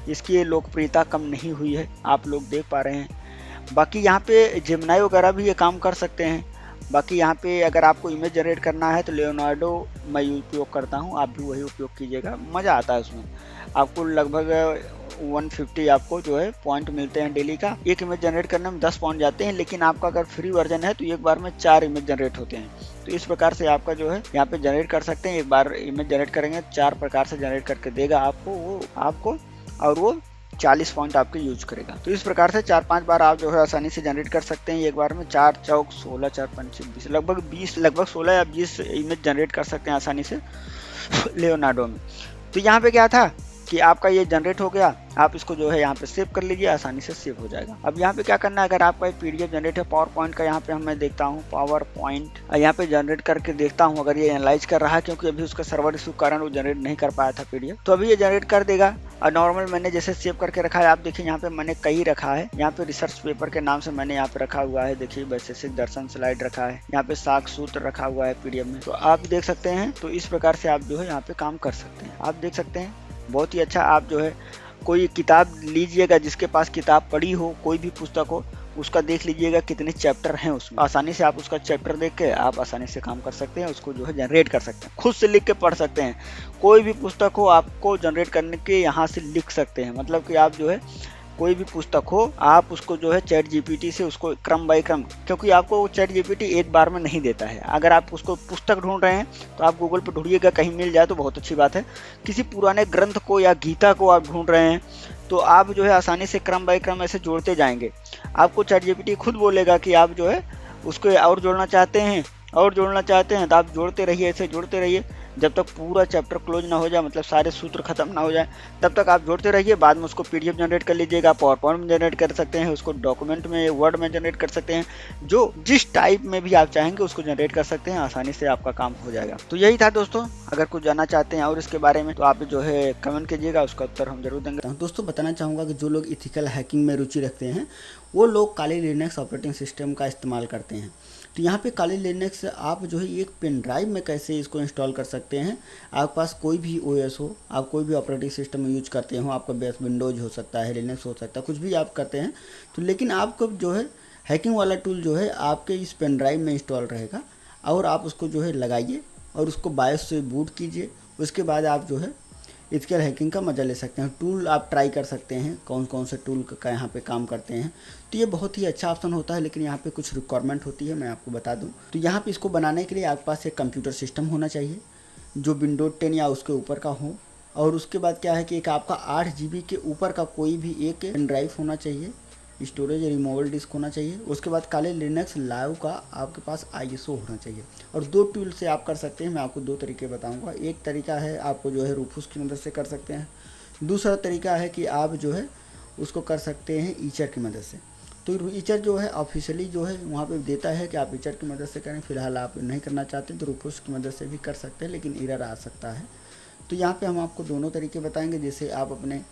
इसकी लोकप्रियता कम नहीं हुई है, आप लोग देख पा रहे हैं। बाकी यहाँ पे जेमिनी वगैरह भी ये काम कर सकते हैं। बाकी यहाँ पे अगर आपको इमेज जनरेट करना है तो लियोनार्डो मैं उपयोग करता हूँ, आप भी वही उपयोग कीजिएगा, मज़ा आता है उसमें। आपको लगभग 150 आपको जो है पॉइंट मिलते हैं डेली का। एक इमेज जनरेट करने में 10 पॉइंट जाते हैं, लेकिन आपका अगर फ्री वर्जन है तो एक बार में 4 इमेज जनरेट होते हैं। तो इस प्रकार से आपका जो है यहाँ पे जनरेट कर सकते हैं। एक बार इमेज जनरेट करेंगे 4 प्रकार से जनरेट करके देगा आपको और वो 40 पॉइंट आपके यूज करेगा। तो इस प्रकार से 4-5 बार आप जो है आसानी से जनरेट कर सकते हैं। एक बार में 4 चौक 16, 4 5 20, लगभग 16 या 20 इमेज जनरेट कर सकते हैं आसानी से लियोनार्डो में। तो यहाँ पे क्या था कि आपका ये जनरेट हो गया, आप इसको जो है यहाँ पे सेव कर लीजिए, आसानी से सेव हो जाएगा। अब यहाँ पे क्या करना है, अगर आपका एक पीडीएफ जनरेट है पावर पॉइंट का, यहाँ पे मैं देखता हूँ पावर पॉइंट, यहाँ पे जनरेट करके देखता हूँ अगर ये एनालाइज कर रहा है, क्योंकि अभी उसका सर्वर इशू के कारण वो जनरेट नहीं कर पाया था पीडीएफ। तो अभी ये जनरेट कर देगा। और नॉर्मल मैंने जैसे सेव करके रखा है, आप देखिए यहाँ पे मैंने कई रखा है। यहाँ पे रिसर्च पेपर के नाम से मैंने यहाँ पे रखा हुआ है, देखिए वैशेषिक दर्शन स्लाइड रखा है, यहाँ पे साख सूत्र रखा हुआ है पीडीएफ में, तो आप देख सकते हैं। तो इस प्रकार से आप जो है यहाँ पे काम कर सकते हैं, आप देख सकते हैं, बहुत ही अच्छा। आप जो है कोई किताब लीजिएगा, जिसके पास किताब पढ़ी हो, कोई भी पुस्तक हो, उसका देख लीजिएगा कितने चैप्टर हैं उसमें, आसानी से आप उसका चैप्टर देख के आप आसानी से काम कर सकते हैं, उसको जो है जनरेट कर सकते हैं, खुद से लिख के पढ़ सकते हैं। कोई भी पुस्तक हो आपको जनरेट करने के यहाँ से लिख सकते हैं, मतलब कि आप जो है कोई भी पुस्तक हो आप उसको जो है चैट जीपीटी से उसको क्रम बाय क्रम, क्योंकि आपको चैट जीपीटी एक बार में नहीं देता है। अगर आप उसको पुस्तक ढूंढ रहे हैं तो आप गूगल पर ढूंढिएगा, कहीं मिल जाए तो बहुत अच्छी बात है। किसी पुराने ग्रंथ को या गीता को आप ढूंढ रहे हैं तो आप जो है आसानी से क्रम बाय क्रम ऐसे जोड़ते जाएंगे। आपको चैट जीपीटी खुद बोलेगा कि आप जो है उसको और जोड़ना चाहते हैं तो आप जोड़ते रहिए, ऐसे जोड़ते रहिए जब तक पूरा चैप्टर क्लोज ना हो जाए, मतलब सारे सूत्र खत्म ना हो जाए, तब तक आप जोड़ते रहिए। बाद में उसको पीडीएफ जनरेट कर लीजिएगा, पावर पॉइंट में जनरेट कर सकते हैं, उसको डॉक्यूमेंट में, वर्ड में जनरेट कर सकते हैं, जो जिस टाइप में भी आप चाहेंगे उसको जनरेट कर सकते हैं, आसानी से आपका काम हो जाएगा। तो यही था दोस्तों, अगर कुछ जानना चाहते हैं और इसके बारे में तो आप जो है कमेंट कीजिएगा, उसका उत्तर हम जरूर देंगे। दोस्तों बताना चाहूँगा कि जो लोग इथिकल हैकिंग में रुचि रखते हैं वो लोग काली लिनक्स ऑपरेटिंग सिस्टम का इस्तेमाल करते हैं। तो यहाँ पे काली लिनक्स आप जो है एक पेन ड्राइव में कैसे इसको इंस्टॉल कर सकते हैं। आपके पास कोई भी ओएस हो, आप कोई भी ऑपरेटिंग सिस्टम यूज करते हो, आपका बेस विंडोज हो सकता है, लिनक्स हो सकता है, कुछ भी आप करते हैं, तो लेकिन आपको जो है हैकिंग वाला टूल जो है आपके इस पेन ड्राइव में इंस्टॉल रहेगा और आप उसको जो है लगाइए और उसको बायोस से बूट कीजिए। उसके बाद आप जो है इथिकल हैकिंग का मज़ा ले सकते हैं। टूल आप ट्राई कर सकते हैं कौन कौन से टूल का यहाँ पे काम करते हैं। तो ये बहुत ही अच्छा ऑप्शन होता है, लेकिन यहाँ पे कुछ रिक्वायरमेंट होती है, मैं आपको बता दूँ। तो यहाँ पे इसको बनाने के लिए आपके पास एक कंप्यूटर सिस्टम होना चाहिए जो विंडोज 10 या उसके ऊपर का हो, और उसके बाद क्या है कि एक आपका 8 GB के ऊपर का कोई भी एक पेन ड्राइव होना चाहिए, स्टोरेज रिमूवेबल डिस्क होना चाहिए। उसके बाद काले लिनक्स लाइव का आपके पास ISO होना चाहिए। और 2 टूल से आप कर सकते हैं, मैं आपको 2 तरीके बताऊंगा। एक तरीका है आपको जो है रूफूस की मदद से कर सकते हैं, दूसरा तरीका है कि आप जो है उसको कर सकते हैं ईचर की मदद से। तो ईचर जो है ऑफिशियली जो है वहाँ पे देता है कि आप ईचर की मदद से करें। फिलहाल आप नहीं करना चाहते तो रूफूस की मदद से भी कर सकते हैं, लेकिन एरर आ सकता है। तो यहाँ पे हम आपको दोनों तरीके बताएंगे, जैसे आप अपने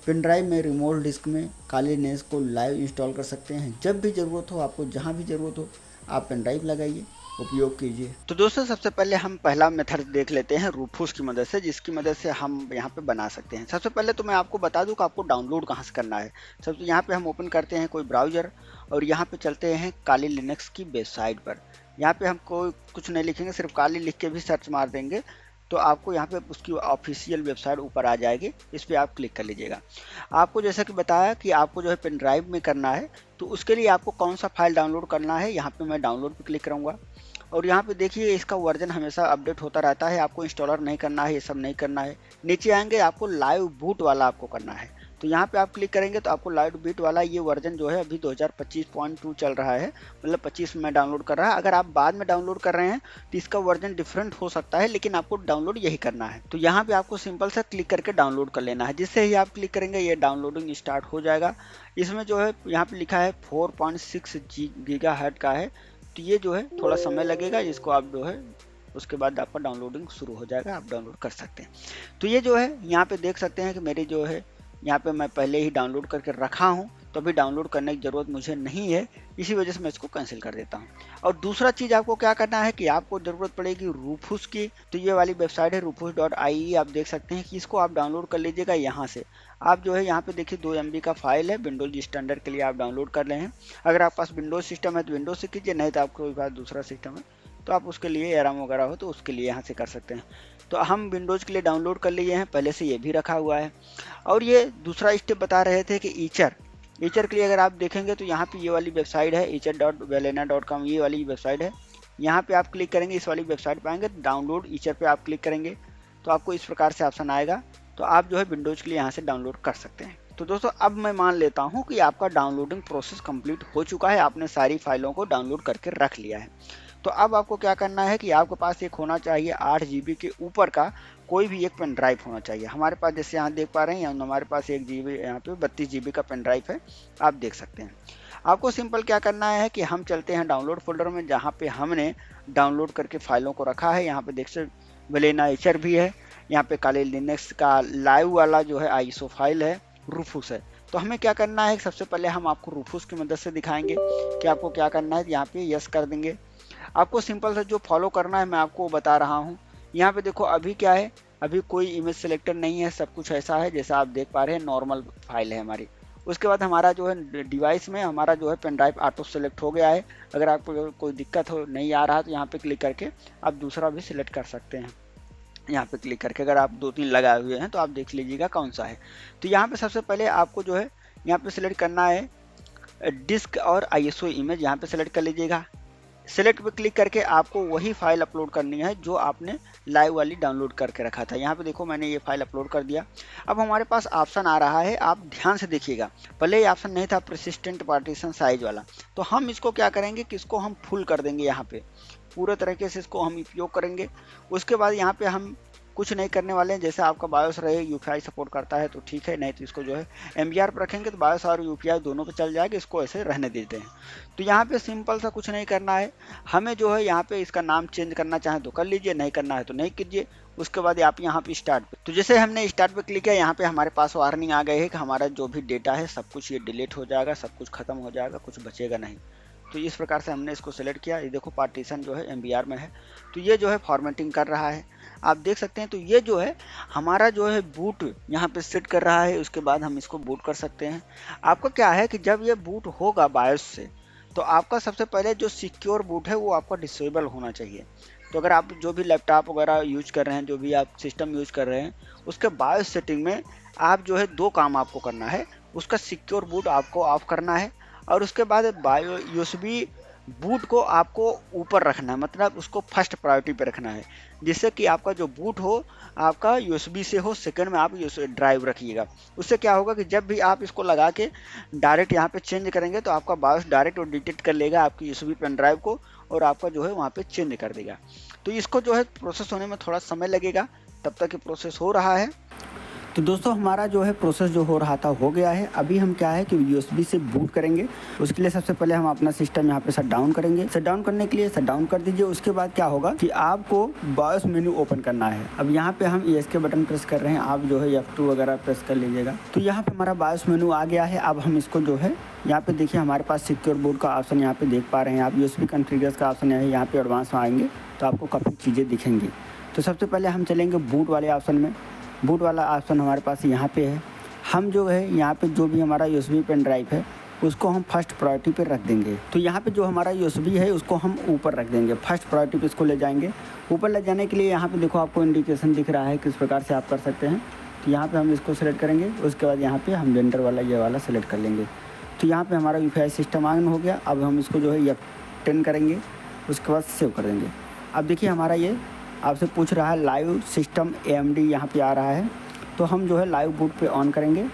पेन ड्राइव में रिमोट डिस्क में काली लिनक्स को लाइव इंस्टॉल कर सकते हैं। जब भी ज़रूरत हो आपको, जहाँ भी ज़रूरत हो आप पेन ड्राइव लगाइए उपयोग कीजिए। तो दोस्तों सबसे पहले हम पहला मेथड देख लेते हैं रूफूस की मदद से, जिसकी मदद से हम यहाँ पे बना सकते हैं। सबसे पहले तो मैं आपको बता दूं कि आपको डाउनलोड कहाँ से करना है। सबसे यहाँ पे हम ओपन करते हैं कोई ब्राउजर और यहाँ पे चलते हैं काली लिनक्स की वेबसाइट पर। यहाँ पे हम कोई कुछ नहीं लिखेंगे, सिर्फ काली लिख के भी सर्च मार देंगे तो आपको यहाँ पे उसकी ऑफिशियल वेबसाइट ऊपर आ जाएगी, इस पर आप क्लिक कर लीजिएगा। आपको जैसा कि बताया कि आपको जो है पेन ड्राइव में करना है, तो उसके लिए आपको कौन सा फाइल डाउनलोड करना है, यहाँ पे मैं डाउनलोड पे क्लिक करूँगा और यहाँ पे देखिए इसका वर्जन हमेशा अपडेट होता रहता है। आपको इंस्टॉलर नहीं करना है, ये सब नहीं करना है। नीचे आएंगे आपको लाइव बूट वाला आपको करना है, तो यहाँ पे आप क्लिक करेंगे तो आपको लाइव बूट वाला ये वर्जन जो है अभी 2025.2 चल रहा है, मतलब 25 में डाउनलोड कर रहा है। अगर आप बाद में डाउनलोड कर रहे हैं तो इसका वर्जन डिफरेंट हो सकता है, लेकिन आपको डाउनलोड यही करना है। तो यहाँ पे आपको सिंपल सा क्लिक करके डाउनलोड कर लेना है। जिससे ही आप क्लिक करेंगे ये डाउनलोडिंग स्टार्ट हो जाएगा। इसमें जो है यहाँ पे लिखा है 4.6 गीगाहर्ट्ज का है, तो ये जो है थोड़ा समय लगेगा, इसको आप जो है उसके बाद आपका डाउनलोडिंग शुरू हो जाएगा, आप डाउनलोड कर सकते हैं। तो ये जो है यहाँ पे देख सकते हैं कि मेरी जो है यहाँ पे मैं पहले ही डाउनलोड करके रखा हूँ, तो अभी डाउनलोड करने की ज़रूरत मुझे नहीं है, इसी वजह से मैं इसको कैंसिल कर देता हूँ। और दूसरा चीज़ आपको क्या करना है कि आपको ज़रूरत पड़ेगी रूफूस की। तो ये वाली वेबसाइट है rufus.ie, आप देख सकते हैं कि इसको आप डाउनलोड कर लीजिएगा। यहाँ से आप जो है यहाँ पे देखिए 2 MB का फाइल है, विंडोज स्टैंडर्ड के लिए आप डाउनलोड कर रहे हैं। अगर आपके पास विंडोज सिस्टम है तो विंडोज से कीजिए, नहीं तो आपको कोई बात दूसरा सिस्टम है तो आप उसके लिए एराम वगैरह हो तो उसके लिए यहाँ से कर सकते हैं। तो हम विंडोज़ के लिए डाउनलोड कर लिए हैं, पहले से ये भी रखा हुआ है। और ये दूसरा स्टेप बता रहे थे कि ईचर के लिए अगर आप देखेंगे तो यहाँ पे ये वाली वेबसाइट है eacher.velena.com, ये वाली वेबसाइट है। यहाँ पे आप क्लिक करेंगे, इस वाली वेबसाइट पे आएंगे, डाउनलोड ईचर पे आप क्लिक करेंगे तो आपको इस प्रकार से ऑप्शन आएगा, तो आप जो है विंडोज़ के लिए यहाँ से डाउनलोड कर सकते हैं। तो दोस्तों अब मैं मान लेता हूँ कि आपका डाउनलोडिंग प्रोसेस कंप्लीट हो चुका है, आपने सारी फाइलों को डाउनलोड करके रख लिया है। तो अब आपको क्या करना है कि आपके पास एक होना चाहिए 8 GB के ऊपर का कोई भी एक पेन ड्राइव होना चाहिए। हमारे पास जैसे यहाँ देख पा रहे हैं हमारे पास 1 GB यहाँ पे 32 GB का पेन ड्राइव है, आप देख सकते हैं। आपको सिंपल क्या करना है कि हम चलते हैं डाउनलोड फोल्डर में, जहाँ पे हमने डाउनलोड करके फाइलों को रखा है। यहाँ पे देख सकते वेलेना एचर भी है, यहाँ पे काली लिनक्स का लाइव वाला जो है आईएसओ फाइल है, रूफूस है। तो हमें क्या करना है, सबसे पहले हम आपको रूफूस की मदद से दिखाएंगे कि आपको क्या करना है। यहाँ पे यस कर देंगे। आपको सिंपल सा जो फॉलो करना है मैं आपको बता रहा हूँ। यहाँ पे देखो अभी क्या है, अभी कोई इमेज सिलेक्टर नहीं है, सब कुछ ऐसा है जैसा आप देख पा रहे हैं, नॉर्मल फाइल है हमारी। उसके बाद हमारा जो है डिवाइस में हमारा जो है पेन ड्राइव ऑटो सेलेक्ट हो गया है। अगर आपको कोई दिक्कत हो नहीं आ रहा तो यहाँ पे क्लिक करके आप दूसरा भी सिलेक्ट कर सकते हैं। यहाँ पे क्लिक करके अगर आप 2-3 लगाए हुए हैं तो आप देख लीजिएगा कौन सा है। तो यहाँ पे सबसे पहले आपको जो है यहाँ पे सिलेक्ट करना है डिस्क और आईएसओ इमेज, यहाँ पे सिलेक्ट कर लीजिएगा। सेलेक्ट पे क्लिक करके आपको वही फाइल अपलोड करनी है जो आपने लाइव वाली डाउनलोड करके रखा था। यहाँ पे देखो मैंने ये फाइल अपलोड कर दिया। अब हमारे पास ऑप्शन आ रहा है, आप ध्यान से देखिएगा, पहले ये ऑप्शन नहीं था परसिस्टेंट पार्टीशन साइज वाला, तो हम इसको क्या करेंगे कि इसको हम फुल कर देंगे, यहाँ पे पूरे तरीके से इसको हम उपयोग करेंगे। उसके बाद यहाँ पे हम कुछ नहीं करने वाले हैं, जैसे आपका बायोस रहे यूपीआई सपोर्ट करता है तो ठीक है, नहीं तो इसको जो है एमबीआर पर रखेंगे तो बायोस और यूपीआई दोनों पे चल जाएगा, इसको ऐसे रहने देते हैं। तो यहाँ पे सिंपल सा कुछ नहीं करना है, हमें जो है यहाँ पे इसका नाम चेंज करना चाहें तो कर लीजिए, नहीं करना है तो नहीं कीजिए। उसके बाद आप यहाँ पे स्टार्ट पे, तो जैसे हमने स्टार्ट पे क्लिक किया यहाँ पे हमारे पास वार्निंग आ गई है कि हमारा जो भी डेटा है सब कुछ ये डिलीट हो जाएगा, सब कुछ खत्म हो जाएगा, कुछ बचेगा नहीं। तो इस प्रकार से हमने इसको सेलेक्ट किया। ये देखो पार्टीशन जो है एमबीआर में है, तो ये जो है फॉर्मेटिंग कर रहा है, आप देख सकते हैं। तो ये जो है हमारा जो है बूट यहाँ पे सेट कर रहा है, उसके बाद हम इसको बूट कर सकते हैं। आपका क्या है कि जब ये बूट होगा बायोस से, तो आपका सबसे पहले जो सिक्योर बूट है वो आपका डिसेबल होना चाहिए। तो अगर आप जो भी लैपटॉप वगैरह यूज कर रहे हैं, जो भी आप सिस्टम यूज कर रहे हैं, उसके बायोस सेटिंग में आप जो है 2 काम आपको करना है। उसका सिक्योर बूट आपको ऑफ करना है और उसके बाद बायो यूएसबी बूट को आपको ऊपर रखना है, मतलब उसको फर्स्ट प्रायोरिटी पे रखना है, जिससे कि आपका जो बूट हो आपका यूएसबी से हो, सेकंड में आप ड्राइव रखिएगा। उससे क्या होगा कि जब भी आप इसको लगा के डायरेक्ट यहाँ पे चेंज करेंगे तो आपका बायोस डायरेक्ट और डिटेक्ट कर लेगा आपकी यूएसबी पेन ड्राइव को और आपका जो है वहाँ पे चेंज कर देगा। तो इसको जो है प्रोसेस होने में थोड़ा समय लगेगा, तब तक ये प्रोसेस हो रहा है। तो दोस्तों हमारा जो है प्रोसेस जो हो रहा था हो गया है। अभी हम क्या है कि यूएसबी से बूट करेंगे। उसके लिए सबसे पहले हम अपना सिस्टम यहाँ पे शट डाउन करेंगे। शट डाउन करने के लिए शट डाउन कर दीजिए। उसके बाद क्या होगा कि आपको बायोस मेन्यू ओपन करना है। अब यहाँ पे हम ESC बटन प्रेस कर रहे हैं, आप जो है F2 वगैरह प्रेस कर लीजिएगा। तो यहाँ पे हमारा बायोस मेन्यू आ गया है। अब हम इसको जो है यहाँ पे देखिए हमारे पास सिक्योर बूट का ऑप्शन यहाँ पे देख पा रहे हैं आप। यूएसबी कॉन्फ़िगर्स का ऑप्शन है, यहाँ पे एडवांस में आएंगे तो आपको काफ़ी चीज़ें दिखेंगी। तो सबसे पहले हम चलेंगे बूट वाले ऑप्शन में। बूट वाला ऑप्शन हमारे पास यहाँ पे है। हम जो है यहाँ पे जो भी हमारा यूएसबी पेन ड्राइव है उसको हम फर्स्ट प्रायोरिटी पे रख देंगे। तो यहाँ पे जो हमारा यूएसबी है उसको हम ऊपर रख देंगे, फर्स्ट प्रायोरिटी पे इसको ले जाएंगे। ऊपर ले जाने के लिए यहाँ पे देखो आपको इंडिकेशन दिख रहा है किस प्रकार से आप कर सकते हैं। तो यहाँ पे हम इसको सेलेक्ट करेंगे। उसके बाद यहाँ पे हम वेंडर वाला ये वाला सेलेक्ट कर लेंगे। तो यहाँ पे हमारा यूपीआई सिस्टम ऑन हो गया। अब हम इसको जो है F10 करेंगे, उसके बाद सेव कर देंगे। अब देखिए हमारा ये आपसे पूछ रहा है लाइव सिस्टम AMD यहाँ पे आ रहा है। तो हम जो है लाइव बूट पे ऑन करेंगे,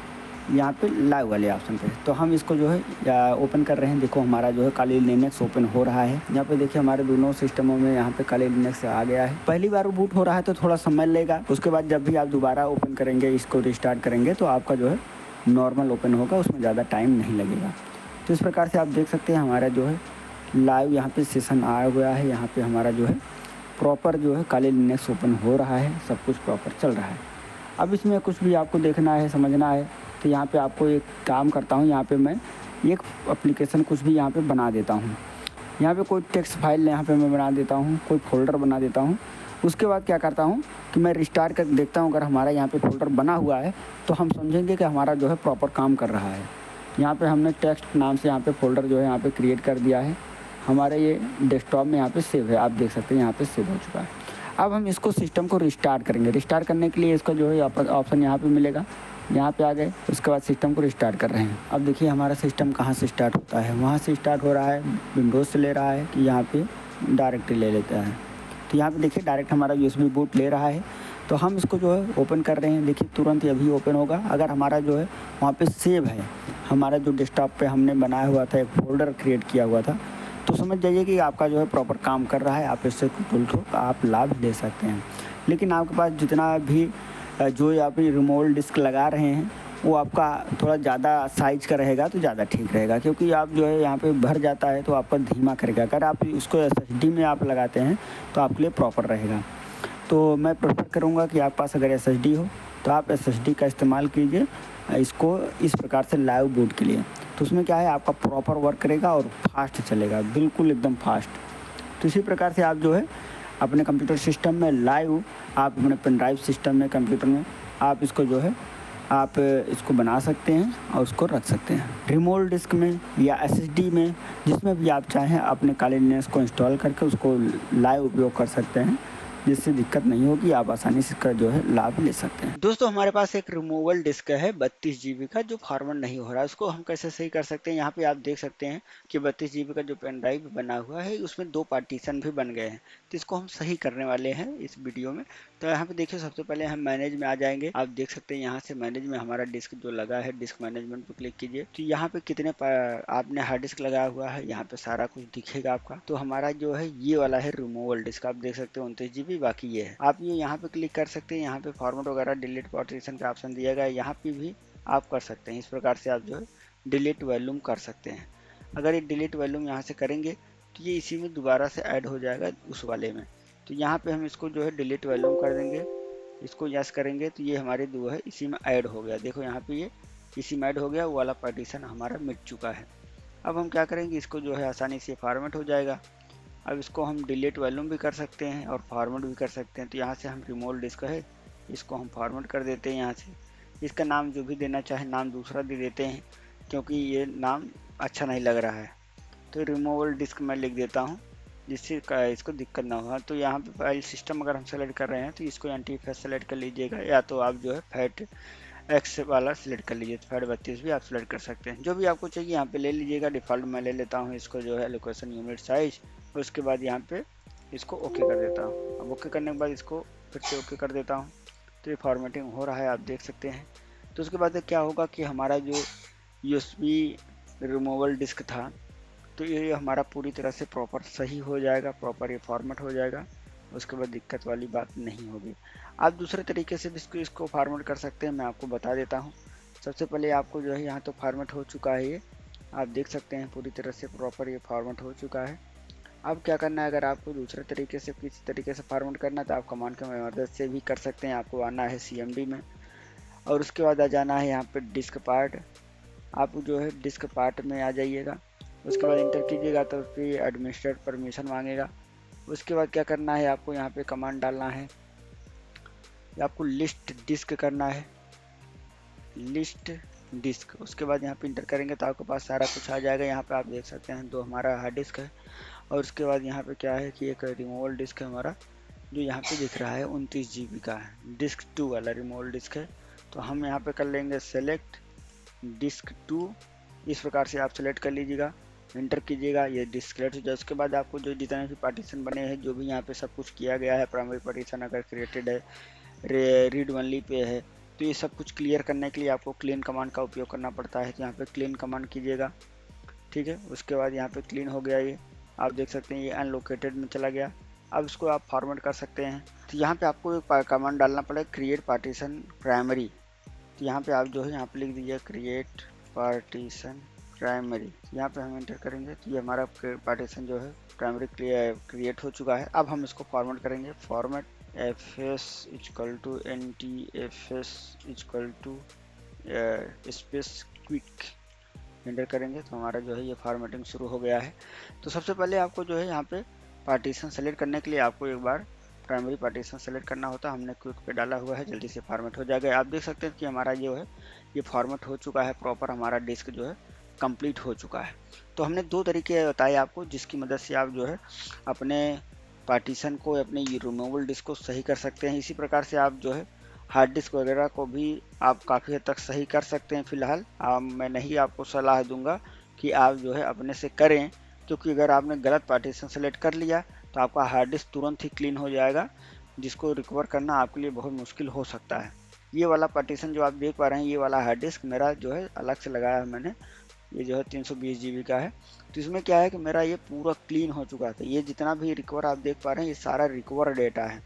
यहाँ पे लाइव वाले ऑप्शन पे। तो हम इसको जो है ओपन कर रहे हैं। देखो हमारा जो है काली लिनक्स ओपन हो रहा है। यहाँ पे देखिए हमारे दोनों सिस्टमों में यहाँ पे काली लिनक्स आ गया है। पहली बार बूट हो रहा है तो थोड़ा समय लेगा। उसके बाद जब भी आप दोबारा ओपन करेंगे, इसको रिस्टार्ट करेंगे तो आपका जो है नॉर्मल ओपन होगा, उसमें ज़्यादा टाइम नहीं लगेगा। तो इस प्रकार से आप देख सकते हैं हमारा जो है लाइव यहाँ पे सेशन आया हुआ है। यहाँ पे हमारा जो है प्रॉपर जो है काली लिनक्स ओपन हो रहा है, सब कुछ प्रॉपर चल रहा है। अब इसमें कुछ भी आपको देखना है, समझना है तो यहाँ पे आपको एक काम करता हूँ, यहाँ पे मैं एक एप्लीकेशन कुछ भी यहाँ पे बना देता हूँ। यहाँ पे कोई टेक्स्ट फाइल यहाँ पे मैं बना देता हूँ, कोई फोल्डर बना देता हूँ। उसके बाद क्या करता हूँ कि मैं रिस्टार्ट कर देखता हूँ। अगर हमारा यहाँ पे फोल्डर बना हुआ है तो हम समझेंगे कि हमारा जो है प्रॉपर काम कर रहा है। यहाँ पे हमने टेक्स्ट नाम से यहाँ पे फोल्डर जो है यहाँ पे क्रिएट कर दिया है। हमारे ये डेस्कटॉप में यहाँ पे सेव है, आप देख सकते हैं यहाँ पे सेव हो चुका है। अब हम इसको सिस्टम को रिस्टार्ट करेंगे। रिस्टार्ट करने के लिए इसका जो है ऑप्शन यहाँ पे मिलेगा। यहाँ पे आ गए, उसके बाद सिस्टम को रिस्टार्ट कर रहे हैं। अब देखिए हमारा सिस्टम कहाँ से स्टार्ट होता है, वहाँ से स्टार्ट हो रहा है। विंडोज़ से ले रहा है कि यहाँ पे डायरेक्ट ले लेता है। तो यहाँ पे देखिए डायरेक्ट हमारा यूएसबी बूट ले रहा है। तो हम इसको जो है ओपन कर रहे हैं। देखिए तुरंत ही अभी ओपन होगा। अगर हमारा जो है वहाँ पे सेव है, हमारा जो डेस्कटॉप पे हमने बनाया हुआ था, एक फोल्डर क्रिएट किया हुआ था, तो समझ जाइए कि आपका जो है प्रॉपर काम कर रहा है। आप इससे टूल आप लाभ ले सकते हैं। लेकिन आपके पास जितना भी जो आप रिमूवेबल डिस्क लगा रहे हैं वो आपका थोड़ा ज़्यादा साइज का रहेगा तो ज़्यादा ठीक रहेगा, क्योंकि आप जो है यहाँ पे भर जाता है तो आपका धीमा करेगा। अगर आप उसको SSD में आप लगाते हैं तो आपके लिए प्रॉपर रहेगा। तो मैं प्रेफर करूँगा कि आपके पास अगर SSD हो तो आप SSD का इस्तेमाल कीजिए इसको इस प्रकार से लाइव बूट के लिए। तो उसमें क्या है आपका प्रॉपर वर्क करेगा और फास्ट चलेगा, बिल्कुल एकदम फास्ट। तो इसी प्रकार से आप जो है अपने कंप्यूटर सिस्टम में लाइव, आप अपने पेन ड्राइव सिस्टम में कंप्यूटर में आप इसको जो है आप इसको बना सकते हैं और उसको रख सकते हैं। रिमूवेबल डिस्क में या SSD में, जिसमें भी आप चाहें अपने काली लिनक्स को इंस्टॉल करके उसको लाइव उपयोग कर सकते हैं, जिससे दिक्कत नहीं होगी, आप आसानी से इसका जो है लाभ ले सकते हैं। दोस्तों हमारे पास एक रिमूवेबल डिस्क है 32 GB का, जो फॉर्मेट नहीं हो रहा है। उसको हम कैसे सही कर सकते हैं, यहाँ पे आप देख सकते हैं कि 32 GB का जो पेन ड्राइव बना हुआ है उसमें 2 पार्टीशन भी बन गए हैं। तो इसको हम सही करने वाले हैं इस वीडियो में। तो यहाँ पे देखिए सबसे पहले हम मैनेज में आ जाएंगे। आप देख सकते हैं यहाँ से मैनेज में हमारा डिस्क जो लगा है, डिस्क मैनेजमेंट पर क्लिक कीजिए। तो यहाँ पे कितने आपने हार्ड डिस्क लगाया हुआ है यहाँ पे सारा कुछ दिखेगा आपका। तो हमारा जो है ये वाला है रिमूवेबल डिस्क, आप देख सकते हैं 29 GB, बाकी ये है। आप ये यहाँ पे क्लिक कर सकते हैं। यहाँ पे फॉर्मेट वगैरह डिलीट पार्टीशन का ऑप्शन दिया गया है, यहाँ पे भी आप कर सकते हैं। इस प्रकार से आप जो है डिलीट वॉल्यूम कर सकते हैं। अगर ये डिलीट वॉल्यूम यहाँ से करेंगे तो ये इसी में दोबारा से ऐड हो जाएगा उस वाले में। तो यहाँ पे हम इसको जो है डिलीट वॉल्यूम कर देंगे, इसको यस करेंगे तो ये हमारे दो है इसी में ऐड हो गया। देखो यहाँ पे ये इसी में ऐड हो गया, वो वाला पार्टीशन हमारा मिट चुका है। अब हम क्या करेंगे, इसको जो है आसानी से फॉर्मेट हो जाएगा। अब इसको हम डिलीट वॉल्यूम भी कर सकते हैं और फॉर्मेट भी कर सकते हैं। तो यहाँ से हम रिमूवेबल डिस्क है, इसको हम फॉर्मेट कर देते हैं। यहाँ से इसका नाम जो भी देना चाहे नाम दूसरा दे देते हैं, क्योंकि ये नाम अच्छा नहीं लग रहा है। तो रिमूवेबल डिस्क मैं लिख देता हूँ, जिससे इसको दिक्कत ना हो। तो यहाँ पे फाइल सिस्टम अगर हम सेलेक्ट कर रहे हैं तो इसको एंटीफेस सेलेक्ट कर लीजिएगा, या तो आप जो है फैट एक्स वाला सिलेक्ट कर लीजिए। फैट 32 भी आप सिलेक्ट कर सकते हैं, जो भी आपको चाहिए यहाँ पे ले लीजिएगा। डिफ़ॉल्ट मैं ले लेता हूँ इसको जो है लोकेशन यूनिट साइज। उसके बाद यहाँ पे इसको ओके कर देता हूँ। अब ओके करने के बाद इसको फिर से ओके कर देता हूँ। तो ये फॉर्मेटिंग हो रहा है, आप देख सकते हैं। तो उसके बाद क्या होगा कि हमारा जो USB रिमूवेबल डिस्क था, तो ये हमारा पूरी तरह से प्रॉपर सही हो जाएगा, प्रॉपर ये फॉर्मेट हो जाएगा। उसके बाद दिक्कत वाली बात नहीं होगी। आप दूसरे तरीके से भी इसको फॉर्मेट कर सकते हैं, मैं आपको बता देता हूँ। सबसे पहले आपको जो है यहाँ तो फॉर्मेट हो चुका है, ये आप देख सकते हैं पूरी तरह से प्रॉपर ये फॉर्मेट हो चुका है। अब क्या करना है, अगर आपको दूसरे तरीके से किसी तरीके से फॉर्मेट करना है तो आप कमांड की मदद से भी कर सकते हैं। आपको आना है CMD में और उसके बाद आ जाना है यहाँ पे डिस्क पार्ट। आप जो है डिस्क पार्ट में आ जाइएगा, उसके बाद इंटर कीजिएगा तो फिर एडमिनिस्ट्रेट परमिशन मांगेगा। उसके बाद क्या करना है, आपको यहाँ पे कमांड डालना है, आपको लिस्ट डिस्क करना है, लिस्ट डिस्क। उसके बाद यहाँ पे इंटर करेंगे तो आपके पास सारा कुछ आ जाएगा। यहाँ पे आप देख सकते हैं 2 हमारा हार्ड डिस्क है और उसके बाद यहाँ पे क्या है कि एक रिमूवल डिस्क है हमारा, जो यहाँ पे दिख रहा है 29 GB का है, डिस्क 2 वाला रिमूवल डिस्क है। तो हम यहाँ पे कर लेंगे सेलेक्ट डिस्क 2, इस प्रकार से आप सेलेक्ट कर लीजिएगा, इंटर कीजिएगा, ये डिस्क सेलेक्ट हो जाए। उसके बाद आपको जो जितने भी पार्टीशन बने हैं, जो भी यहाँ पे सब कुछ किया गया है, प्राइमरी पार्टीशन अगर क्रिएटेड है, रीड ओनली पे है, तो ये सब कुछ क्लियर करने के लिए आपको क्लीन कमांड का उपयोग करना पड़ता है। तो यहाँ पे क्लीन कमांड कीजिएगा, ठीक है। उसके बाद यहाँ पे क्लीन हो गया, ये आप देख सकते हैं ये अनलोकेटेड में चला गया। अब इसको आप फॉर्मेट कर सकते हैं। तो यहाँ पे आपको एक कमांड डालना पड़ेगा, क्रिएट पार्टीशन प्राइमरी। तो यहाँ पे आप जो है यहाँ पे लिख दीजिए क्रिएट पार्टीशन प्राइमरी, यहाँ पे हम एंटर करेंगे तो ये हमारा पार्टीशन जो है प्राइमरी क्रिएट हो चुका है। अब हम इसको फॉर्मेट करेंगे, format fs equal to ntfs equal to space quick, enter करेंगे तो हमारा जो है ये फॉर्मेटिंग शुरू हो गया है। तो सबसे पहले आपको जो है यहाँ पे पार्टीशन सेलेक्ट करने के लिए आपको एक बार प्राइमरी पार्टीशन सेलेक्ट करना होता है। हमने क्विक पे डाला हुआ है, जल्दी से फॉर्मेट हो जाएगा। आप देख सकते हैं कि हमारा जो है ये फॉर्मेट हो चुका है प्रॉपर, हमारा डिस्क जो है कंप्लीट हो चुका है। तो हमने 2 तरीके बताए आपको जिसकी मदद से आप जो है अपने पार्टीशन को, अपने रिमूवल डिस्क को सही कर सकते हैं। इसी प्रकार से आप जो है हार्ड डिस्क वगैरह को भी आप काफ़ी हद तक सही कर सकते हैं। फिलहाल मैं नहीं आपको सलाह दूंगा कि आप जो है अपने से करें, क्योंकि अगर आपने गलत पार्टीशन सेलेक्ट कर लिया तो आपका हार्ड डिस्क तुरंत ही क्लीन हो जाएगा, जिसको रिकवर करना आपके लिए बहुत मुश्किल हो सकता है। ये वाला पार्टीशन जो आप देख पा रहे हैं, ये वाला हार्ड डिस्क मेरा जो है अलग से लगाया है मैंने, ये जो है 320 GB का है। तो इसमें क्या है कि मेरा ये पूरा क्लीन हो चुका था। ये जितना भी रिकवर आप देख पा रहे हैं ये सारा रिकवर डेटा है।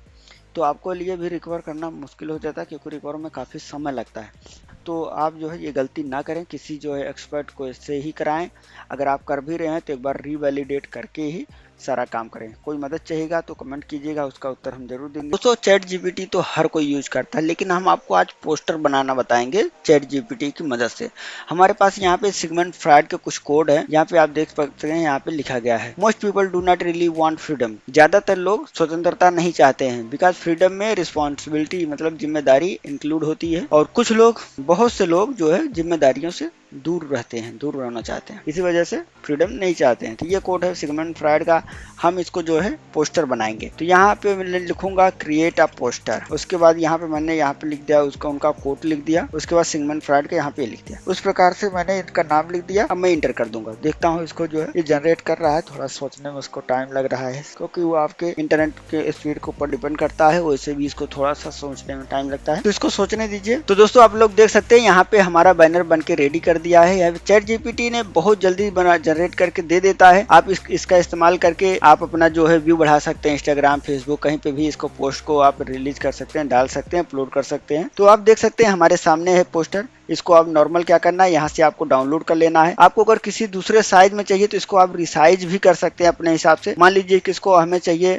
तो आपको लिए भी रिकवर करना मुश्किल हो जाता है, क्योंकि रिकवर में काफ़ी समय लगता है। तो आप जो है ये गलती ना करें, किसी जो है एक्सपर्ट को इससे ही कराएं। अगर आप कर भी रहे हैं तो एक बार रीवैलिडेट करके ही सारा काम करें। कोई मदद चाहिएगा तो कमेंट कीजिएगा, उसका उत्तर हम जरूर देंगे। दोस्तों चैट जीपीटी तो हर कोई यूज करता है, लेकिन हम आपको आज पोस्टर बनाना बताएंगे चैट जीपीटी की मदद से। हमारे पास यहाँ पे सिगमंड फ्रायड के कुछ कोड है, यहाँ पे आप देख सकते हैं, यहाँ पे लिखा गया है most people do not really want freedom. ज्यादातर लोग स्वतंत्रता नहीं चाहते हैं, बिकॉज फ्रीडम में रिस्पॉन्सिबिलिटी मतलब जिम्मेदारी इंक्लूड होती है, और कुछ लोग, बहुत से लोग जो है जिम्मेदारियों से दूर रहते हैं, दूर रहना चाहते हैं, इसी वजह से फ्रीडम नहीं चाहते हैं। तो ये कोड है सिगमंड फ्रायड का, हम इसको जो है पोस्टर बनाएंगे। तो यहाँ पे मैं लिखूंगा क्रिएट अ पोस्टर, उसके बाद यहाँ पे मैंने यहाँ पे लिख दिया उसका, उनका कोड लिख दिया, उसके बाद सिगमंड फ्रायड का यहाँ पे लिख दिया। उस प्रकार से मैंने इनका नाम लिख दिया। अब मैं इंटर कर दूंगा, देखता हूँ इसको जो है ये जनरेट कर रहा है। थोड़ा सोचने में उसको टाइम लग रहा है, क्योंकि वो आपके इंटरनेट के स्पीड के ऊपर डिपेंड करता है, वैसे भी इसको थोड़ा सा सोचने में टाइम लगता है, तो इसको सोचने दीजिए। तो दोस्तों आप लोग देख सकते हैं यहाँ पे हमारा बैनर बन के रेडी कर दिया है। चैट जीपीटी ने बहुत जल्दी बना जनरेट करके दे देता है। आप इसका इस्तेमाल करके आप अपना जो है व्यू बढ़ा सकते हैं, इंस्टाग्राम, फेसबुक, कहीं पे भी इसको पोस्ट को आप रिलीज कर सकते हैं, डाल सकते हैं, अपलोड कर सकते हैं। तो आप देख सकते हैं हमारे सामने है पोस्टर। इसको आप नॉर्मल क्या करना है, यहाँ से आपको डाउनलोड कर लेना है। आपको अगर किसी दूसरे साइज में चाहिए तो इसको आप रिसाइज भी कर सकते हैं अपने हिसाब से। मान लीजिए कि इसको हमें चाहिए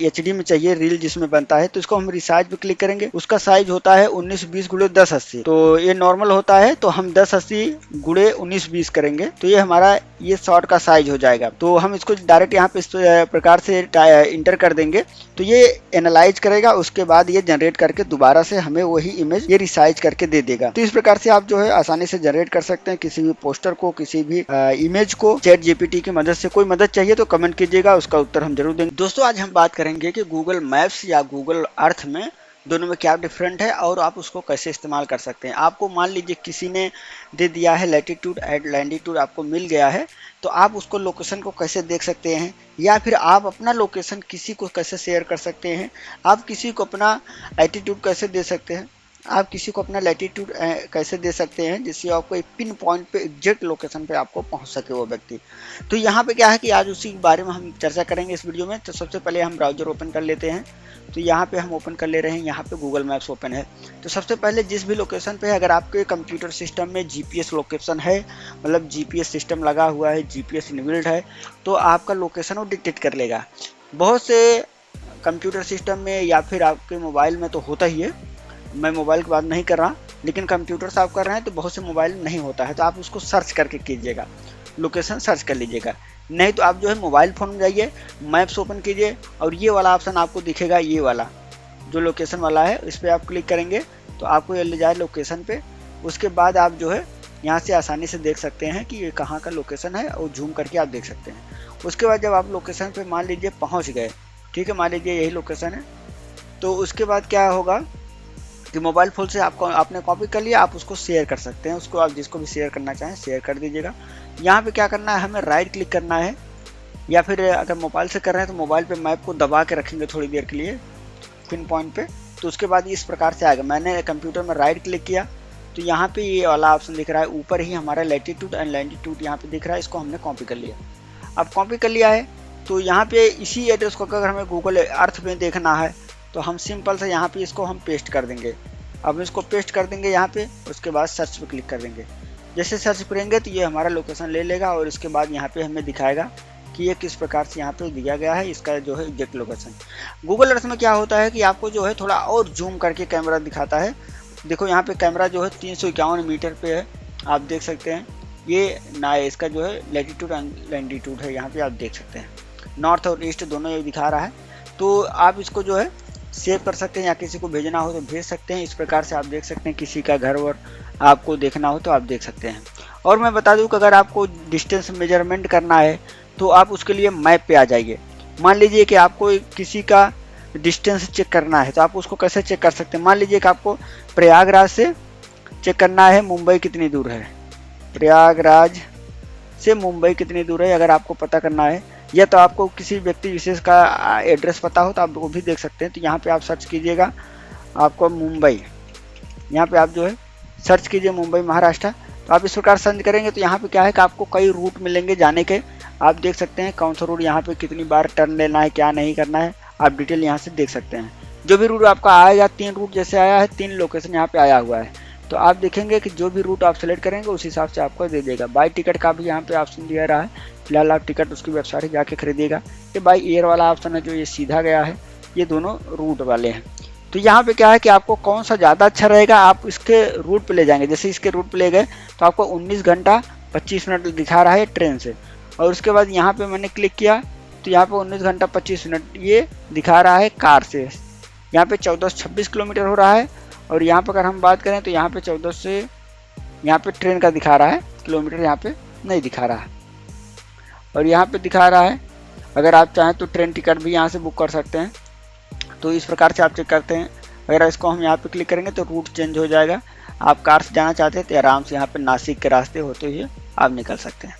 HD में चाहिए, रील जिसमें बनता है, तो इसको हम रिसाइज पे क्लिक करेंगे। उसका साइज होता है 1920 गुणे 1080। तो ये नॉर्मल होता है, तो हम 1080 गुणे 1920 करेंगे, तो ये हमारा ये शॉर्ट का साइज हो जाएगा। तो हम इसको डायरेक्ट यहाँ पे इस प्रकार से इंटर कर देंगे, तो ये एनालाइज करेगा, उसके बाद ये जनरेट करके दोबारा से हमें वही इमेज ये रिसाइज करके दे देगा। तो इस प्रकार से आप जो है आसानी से जनरेट कर सकते हैं किसी भी पोस्टर को, किसी भी इमेज को चैट जीपीटी की मदद से। कोई मदद चाहिए तो कमेंट कीजिएगा, उसका उत्तर हम जरूर देंगे। दोस्तों आज हम बात करेंगे कि गूगल मैप्स या गूगल अर्थ में दोनों में क्या डिफरेंट है और आप उसको कैसे इस्तेमाल कर सकते हैं। आपको मान लीजिए किसी ने दे दिया है लैटिट्यूड एंड लैंडिट्यूड, आपको मिल गया है, तो आप उसको लोकेशन को कैसे देख सकते हैं, या फिर आप अपना लोकेशन किसी को कैसे शेयर कर सकते हैं, आप किसी को अपना एटीट्यूड कैसे दे सकते हैं। आप किसी को अपना लैटिट्यूड कैसे दे सकते हैं जिससे आपको एक पिन पॉइंट पे एग्जैक्ट लोकेशन पे आपको पहुंच सके वो व्यक्ति। तो यहाँ पे क्या है कि आज उसी के बारे में हम चर्चा करेंगे इस वीडियो में। तो सबसे पहले हम ब्राउजर ओपन कर लेते हैं। तो यहाँ पे हम ओपन कर ले रहे हैं, यहाँ पे गूगल मैप्स ओपन है। तो सबसे पहले जिस भी लोकेशन पे है, अगर आपके कंप्यूटर सिस्टम में जीपीएस लोकेशन है, मतलब जीपीएस सिस्टम लगा हुआ है, जीपीएस इनबिल्ट है, तो आपका लोकेशन वो डिटेक्ट कर लेगा। बहुत से कंप्यूटर सिस्टम में या फिर आपके मोबाइल में तो होता ही है, मैं मोबाइल की बात नहीं कर रहा, लेकिन कंप्यूटर से आप कर रहे हैं तो बहुत से मोबाइल नहीं होता है, तो आप उसको सर्च करके कीजिएगा, लोकेशन सर्च कर लीजिएगा। नहीं तो आप जो है मोबाइल फ़ोन में जाइए, मैप्स ओपन कीजिए और ये वाला ऑप्शन आपको दिखेगा, ये वाला जो लोकेशन वाला है, इस पर आप क्लिक करेंगे तो आपको ये ले जाए लोकेशन पे। उसके बाद आप जो है यहाँ से आसानी से देख सकते हैं कि ये कहाँ का लोकेशन है और जूम करके आप देख सकते हैं। उसके बाद जब आप लोकेशन पे मान लीजिए पहुँच गए, ठीक है, मान लीजिए यही लोकेशन है, तो उसके बाद क्या होगा कि मोबाइल फ़ोन से आपको आपने कॉपी कर लिया, आप उसको शेयर कर सकते हैं, उसको आप जिसको भी शेयर करना चाहें शेयर कर दीजिएगा। यहाँ पे क्या करना है, हमें राइट क्लिक करना है, या फिर अगर मोबाइल से कर रहे हैं तो मोबाइल पे मैप को दबा के रखेंगे थोड़ी देर के लिए पिन पॉइंट पे। तो उसके बाद इस प्रकार से आएगा। मैंने कंप्यूटर में राइट क्लिक किया तो यहाँ पे ये वाला ऑप्शन दिख रहा है, ऊपर ही हमारा लैटिट्यूड एंड लैटिट्यूड यहाँ पे दिख रहा है, इसको हमने कॉपी कर लिया। अब कॉपी कर लिया है तो यहाँ पे इसी एड्रेस को अगर हमें गूगल अर्थ में देखना है तो हम सिंपल से यहाँ पे इसको हम पेस्ट कर देंगे। अब इसको पेस्ट कर देंगे यहाँ पे, उसके बाद सर्च पे क्लिक कर देंगे। जैसे सर्च करेंगे तो ये हमारा लोकेशन ले लेगा और इसके बाद यहाँ पे हमें दिखाएगा कि ये किस प्रकार से यहाँ पे दिया गया है, इसका जो है एग्जैक्ट लोकेशन। गूगल अर्थ में क्या होता है कि आपको जो है थोड़ा और जूम करके कैमरा दिखाता है। देखो यहाँ पे कैमरा जो है 351 मीटर पे है, आप देख सकते हैं। ये ना इसका जो है लैटिट्यूड एंड लैटिट्यूड है, यहाँ पे आप देख सकते हैं, नॉर्थ और ईस्ट दोनों ये दिखा रहा है। तो आप इसको जो है सेव कर सकते हैं या किसी को भेजना हो तो भेज सकते हैं। इस प्रकार से आप देख सकते हैं, किसी का घर वर आपको देखना हो तो आप देख सकते हैं। और मैं बता दूं कि अगर आपको डिस्टेंस मेजरमेंट करना है तो आप उसके लिए मैप पे आ जाइए। मान लीजिए कि आपको किसी का डिस्टेंस चेक करना है तो आप उसको कैसे चेक कर सकते हैं। मान लीजिए कि आपको प्रयागराज से चेक करना है मुंबई कितनी दूर है, प्रयागराज से मुंबई कितनी दूर है अगर आपको पता करना है, या तो आपको किसी व्यक्ति विशेष का एड्रेस पता हो तो आप वो भी देख सकते हैं। तो यहाँ पे आप सर्च कीजिएगा आपको मुंबई, यहाँ पे आप जो है सर्च कीजिए मुंबई महाराष्ट्र। तो आप इस प्रकार सर्च करेंगे तो यहाँ पे क्या है कि आपको कई रूट मिलेंगे जाने के, आप देख सकते हैं कौन सा रूट यहाँ पे कितनी बार टर्न लेना है, क्या नहीं करना है, आप डिटेल यहाँ से देख सकते हैं। जो भी रूट आपका आएगा, 3 रूट जैसे आया है, 3 लोकेशन यहाँ पे आया हुआ है, तो आप देखेंगे कि जो भी रूट आप सेलेक्ट करेंगे उस हिसाब से आपको दे देगा। बाई टिकट का भी यहाँ पे ऑप्शन दिया रहा है, फिलहाल आप टिकट उसकी वेबसाइट जाके खरीदिएगा। ये बाई एयर वाला ऑप्शन है जो ये सीधा गया है, ये दोनों रूट वाले हैं। तो यहाँ पे क्या है कि आपको कौन सा ज़्यादा अच्छा रहेगा आप इसके रूट पे ले जाएंगे। जैसे इसके रूट पे ले गए तो आपको 19 घंटा 25 मिनट दिखा रहा है ट्रेन से, और उसके बाद यहाँ पे मैंने क्लिक किया तो यहाँ पे 19 घंटा 25 मिनट ये दिखा रहा है कार से। यहाँ पे 14 से 26 किलोमीटर हो रहा है, और यहाँ पर अगर हम बात करें तो यहाँ पे 14 से यहाँ पे ट्रेन का दिखा रहा है, किलोमीटर यहाँ पे नहीं दिखा रहा है, और यहाँ पे दिखा रहा है अगर आप चाहें तो ट्रेन टिकट भी यहाँ से बुक कर सकते हैं। तो इस प्रकार से आप चेक करते हैं। अगर इसको हम यहाँ पे क्लिक करेंगे तो रूट चेंज हो जाएगा। आप कार से जाना चाहते हैं तो आराम से यहाँ पे नासिक के रास्ते होते हुए आप निकल सकते हैं।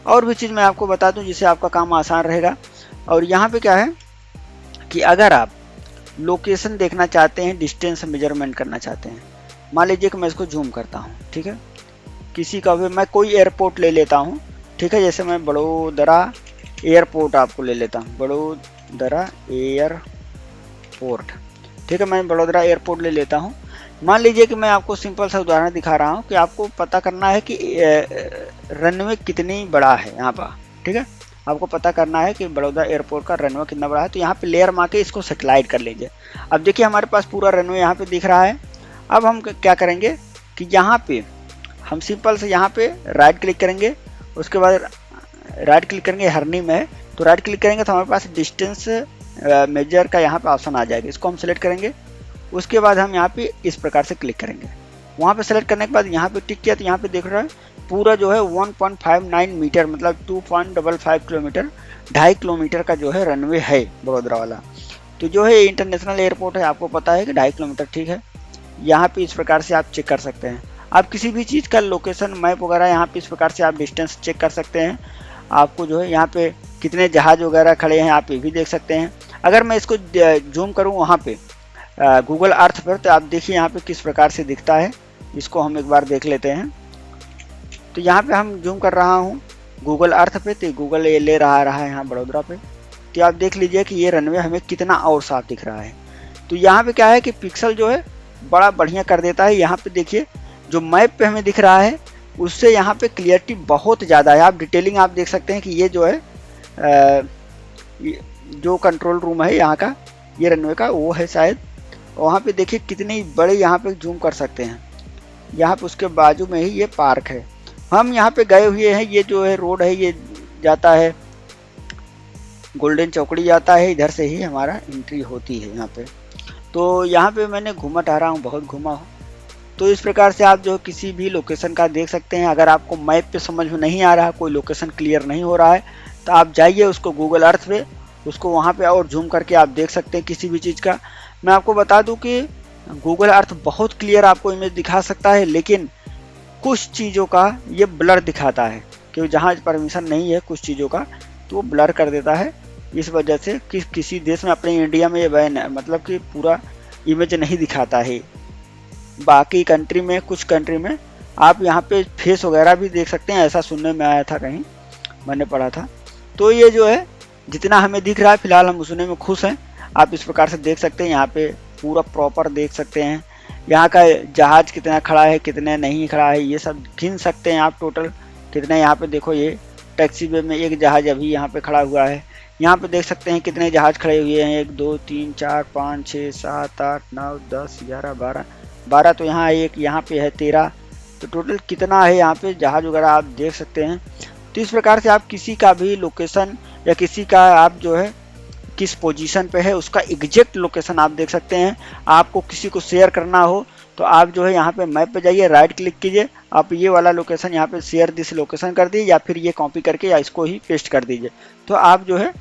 और भी चीज़ मैं आपको बता दूं जिससे आपका काम आसान रहेगा। और यहाँ पे क्या है कि अगर आप लोकेशन देखना चाहते हैं, डिस्टेंस मेजरमेंट करना चाहते हैं, मान लीजिए कि मैं इसको जूम करता हूँ, ठीक है, किसी का भी मैं कोई एयरपोर्ट ले लेता हूँ, ठीक है, जैसे मैं बड़ोदरा एयरपोर्ट आपको ले लेता हूँ, बड़ोदरा एयरपोर्ट, ठीक है, मैं बड़ोदरा एयरपोर्ट ले लेता हूँ। मान लीजिए कि मैं आपको सिंपल सा उदाहरण दिखा रहा हूँ कि आपको पता करना है कि रनवे कितनी बड़ा है यहाँ पर, ठीक है, आपको पता करना है कि बड़ौदा एयरपोर्ट का रनवे कितना बड़ा है। तो यहाँ पे लेयर मार के इसको सेटेलाइट कर लीजिए। अब देखिए हमारे पास पूरा रनवे यहाँ पे दिख रहा है। अब हम क्या करेंगे कि यहाँ पे हम सिंपल से यहाँ पे राइट क्लिक करेंगे, उसके बाद राइट क्लिक करेंगे, हरनी में है तो राइट क्लिक करेंगे तो हमारे पास डिस्टेंस मेजर का यहाँ पे ऑप्शन आ जाएगा, इसको हम सेलेक्ट करेंगे। उसके बाद हम यहाँ पे इस प्रकार से क्लिक करेंगे। वहाँ पे सेलेक्ट करने के बाद यहाँ पे टिक किया तो यहाँ पे देख रहा है पूरा जो है 1.59 मीटर मतलब 2.55 किलोमीटर, 2.5 किलोमीटर का जो है रनवे है बड़ोदरा वाला। तो जो है इंटरनेशनल एयरपोर्ट है, आपको पता है कि 2.5 किलोमीटर, ठीक है। यहाँ पे इस प्रकार से आप चेक कर सकते हैं। आप किसी भी चीज़ का लोकेशन मैप वगैरह यहाँ पे इस प्रकार से आप डिस्टेंस चेक कर सकते हैं। आपको जो है यहाँ पे कितने जहाज वगैरह खड़े हैं आप ये भी देख सकते हैं। अगर मैं इसको जूम करूँ वहाँ पे गूगल अर्थ पर। तो आप देखिए यहाँ पे किस प्रकार से दिखता है, इसको हम एक बार देख लेते हैं। तो यहाँ पे हम जूम कर रहा हूँ गूगल अर्थ पे, तो गूगल ये ले रहा है यहाँ बड़ोदरा पे। तो आप देख लीजिए कि ये रनवे हमें कितना और साफ दिख रहा है। तो यहाँ पे क्या है कि पिक्सल जो है बड़ा बढ़िया कर देता है। यहाँ पे देखिए जो मैप पे हमें दिख रहा है उससे यहाँ पे क्लियरिटी बहुत ज़्यादा है। आप डिटेलिंग आप देख सकते हैं कि ये जो है जो कंट्रोल रूम है यहाँ का, ये रनवे का वो है शायद। वहाँ पे देखिए कितने बड़े यहाँ पे जूम कर सकते हैं। यहाँ पे उसके बाजू में ही ये पार्क है, हम यहाँ पे गए हुए हैं। ये जो है रोड है ये जाता है गोल्डन चौकड़ी जाता है, इधर से ही हमारा एंट्री होती है यहाँ पे। तो यहाँ पे मैंने घूमा टहरा हूँ, बहुत घूमा हूँ। तो इस प्रकार से आप जो किसी भी लोकेशन का देख सकते हैं। अगर आपको मैप पे समझ में नहीं आ रहा, कोई लोकेशन क्लियर नहीं हो रहा है, तो आप जाइए उसको गूगल अर्थ पे, उसको वहाँ पे और जूम करके आप देख सकते हैं किसी भी चीज़ का। मैं आपको बता दूं कि गूगल अर्थ बहुत क्लियर आपको इमेज दिखा सकता है, लेकिन कुछ चीज़ों का ये ब्लर दिखाता है, क्योंकि जहाँ परमिशन नहीं है कुछ चीज़ों का तो वो ब्लर कर देता है। इस वजह से किसी देश में, अपने इंडिया में ये बैन है, मतलब कि पूरा इमेज नहीं दिखाता है। बाकी कंट्री में, कुछ कंट्री में आप यहाँ पे फेस वगैरह भी देख सकते हैं, ऐसा सुनने में आया था, कहीं मैंने पढ़ा था। तो ये जो है जितना हमें दिख रहा है फिलहाल हम उसने में खुश हैं। आप इस प्रकार से देख सकते हैं, यहाँ पे पूरा प्रॉपर देख सकते हैं। यहाँ का जहाज कितना खड़ा है, कितने नहीं खड़ा है, ये सब गिन सकते हैं आप टोटल कितने। यहाँ पे देखो ये टैक्सी वे में एक जहाज अभी यहाँ पे खड़ा हुआ है। यहाँ पे देख सकते हैं कितने जहाज खड़े हुए हैं, 1 2 3 4 5 6 7 8 9 10 11 12 तो यहाँ एक, यहाँ पे है 13। तो टोटल कितना है यहाँ पे जहाज वगैरह आप देख सकते हैं। तो इस प्रकार से आप किसी का भी लोकेशन या किसी का आप जो है किस पोजीशन पे है उसका एग्जैक्ट लोकेशन आप देख सकते हैं। आपको किसी को शेयर करना हो तो आप जो है यहाँ पे मैप पे जाइए, राइट क्लिक कीजिए, आप ये वाला लोकेशन यहाँ पे शेयर दिस लोकेशन कर दीजिए, या फिर ये कॉपी करके या इसको ही पेस्ट कर दीजिए, तो आप जो है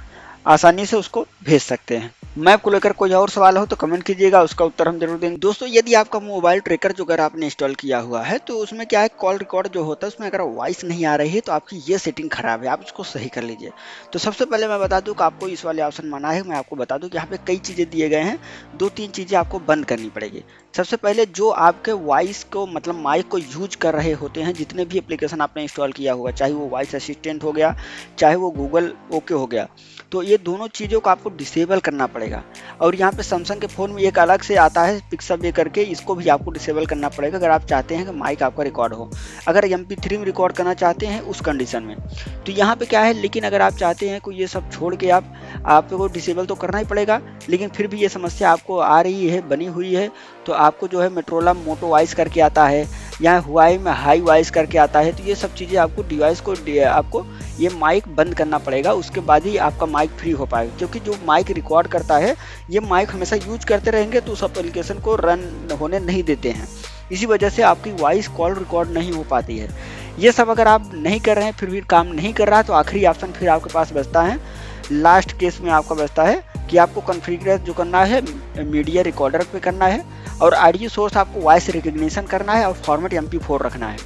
आसानी से उसको भेज सकते हैं। मैप को लेकर कोई और सवाल हो तो कमेंट कीजिएगा, उसका उत्तर हम जरूर देंगे। दोस्तों यदि आपका मोबाइल ट्रैकर जो अगर आपने इंस्टॉल किया हुआ है तो उसमें क्या है, कॉल रिकॉर्ड जो होता है उसमें अगर वॉइस नहीं आ रही है तो आपकी ये सेटिंग खराब है, आप इसको सही कर लीजिए। तो सबसे पहले मैं बता दूं कि आपको इस वाले ऑप्शन माना है। मैं आपको बता दूं कि यहाँ पे कई चीज़ें दिए गए हैं, 2-3 चीज़ें आपको बंद करनी पड़ेगी। सबसे पहले जो आपके वॉइस को, मतलब माइक को यूज कर रहे होते हैं, जितने भी एप्लीकेशन आपने इंस्टॉल किया होगा, चाहे वो वॉइस असिस्टेंट हो गया, चाहे वो गूगल ओके हो गया, तो ये दोनों चीज़ों को आपको डिसेबल करना पड़ेगा। और यहाँ पे सैमसंग के फ़ोन में एक अलग से आता है पिक्सल करके, इसको भी आपको डिसेबल करना पड़ेगा अगर आप चाहते हैं कि माइक आपका रिकॉर्ड हो। अगर MP3 में रिकॉर्ड करना चाहते हैं उस कंडीशन में, तो यहाँ पे क्या है, लेकिन अगर आप चाहते हैं कि ये सब छोड़ के आपको डिसेबल तो करना ही पड़ेगा, लेकिन फिर भी ये समस्या आपको आ रही है, बनी हुई है, तो आपको जो है मोटोरोला मोटो वॉइस करके आता है, या हुआई में हाई वॉइस करके आता है। तो ये सब चीज़ें आपको डिवाइस को आपको ये माइक बंद करना पड़ेगा, उसके बाद ही आपका माइक फ्री हो पाएगा। क्योंकि जो माइक रिकॉर्ड करता है ये माइक हमेशा यूज करते रहेंगे तो उस एप्लीकेशन को रन होने नहीं देते हैं, इसी वजह से आपकी वॉइस कॉल रिकॉर्ड नहीं हो पाती है। ये सब अगर आप नहीं कर रहे हैं, फिर भी काम नहीं कर रहा है, तो आखिरी ऑप्शन फिर आपके पास बचता है, लास्ट केस में आपका बचता है कि आपको कॉन्फ़िगर जो करना है मीडिया रिकॉर्डर पे करना है, और ऑडियो सोर्स आपको वॉइस रिकग्निशन करना है, और फॉर्मेट MP4 रखना है।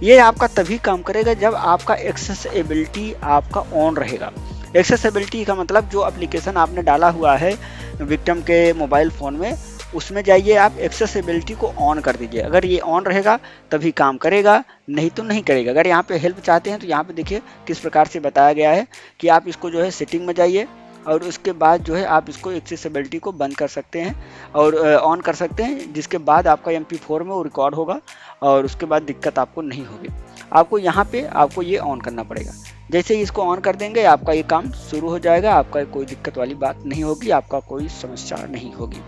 ये आपका तभी काम करेगा जब आपका एक्सेसिबिलिटी आपका ऑन रहेगा। एक्सेसिबिलिटी का मतलब जो एप्लीकेशन आपने डाला हुआ है विक्टिम के मोबाइल फ़ोन में, उसमें जाइए आप एक्सेसिबिलिटी को ऑन कर दीजिए। अगर ये ऑन रहेगा तभी काम करेगा, नहीं तो नहीं करेगा। अगर यहाँ पे हेल्प चाहते हैं तो यहाँ पे देखिए किस प्रकार से बताया गया है कि आप इसको जो है सेटिंग में जाइए, और उसके बाद जो है आप इसको एक्सेसिबिलिटी को बंद कर सकते हैं और ऑन कर सकते हैं, जिसके बाद आपका MP4 में वो रिकॉर्ड होगा और उसके बाद दिक्कत आपको नहीं होगी। आपको यहाँ पे आपको ये ऑन करना पड़ेगा। जैसे ही इसको ऑन कर देंगे आपका ये काम शुरू हो जाएगा, आपका कोई दिक्कत वाली बात नहीं होगी, आपका कोई समस्या नहीं होगी।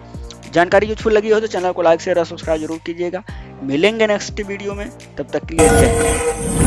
जानकारी यूजफुल लगी हो तो चैनल को लाइक शेयर और सब्सक्राइब जरूर कीजिएगा। मिलेंगे नेक्स्ट वीडियो में, तब तक के लिए जय हिंद।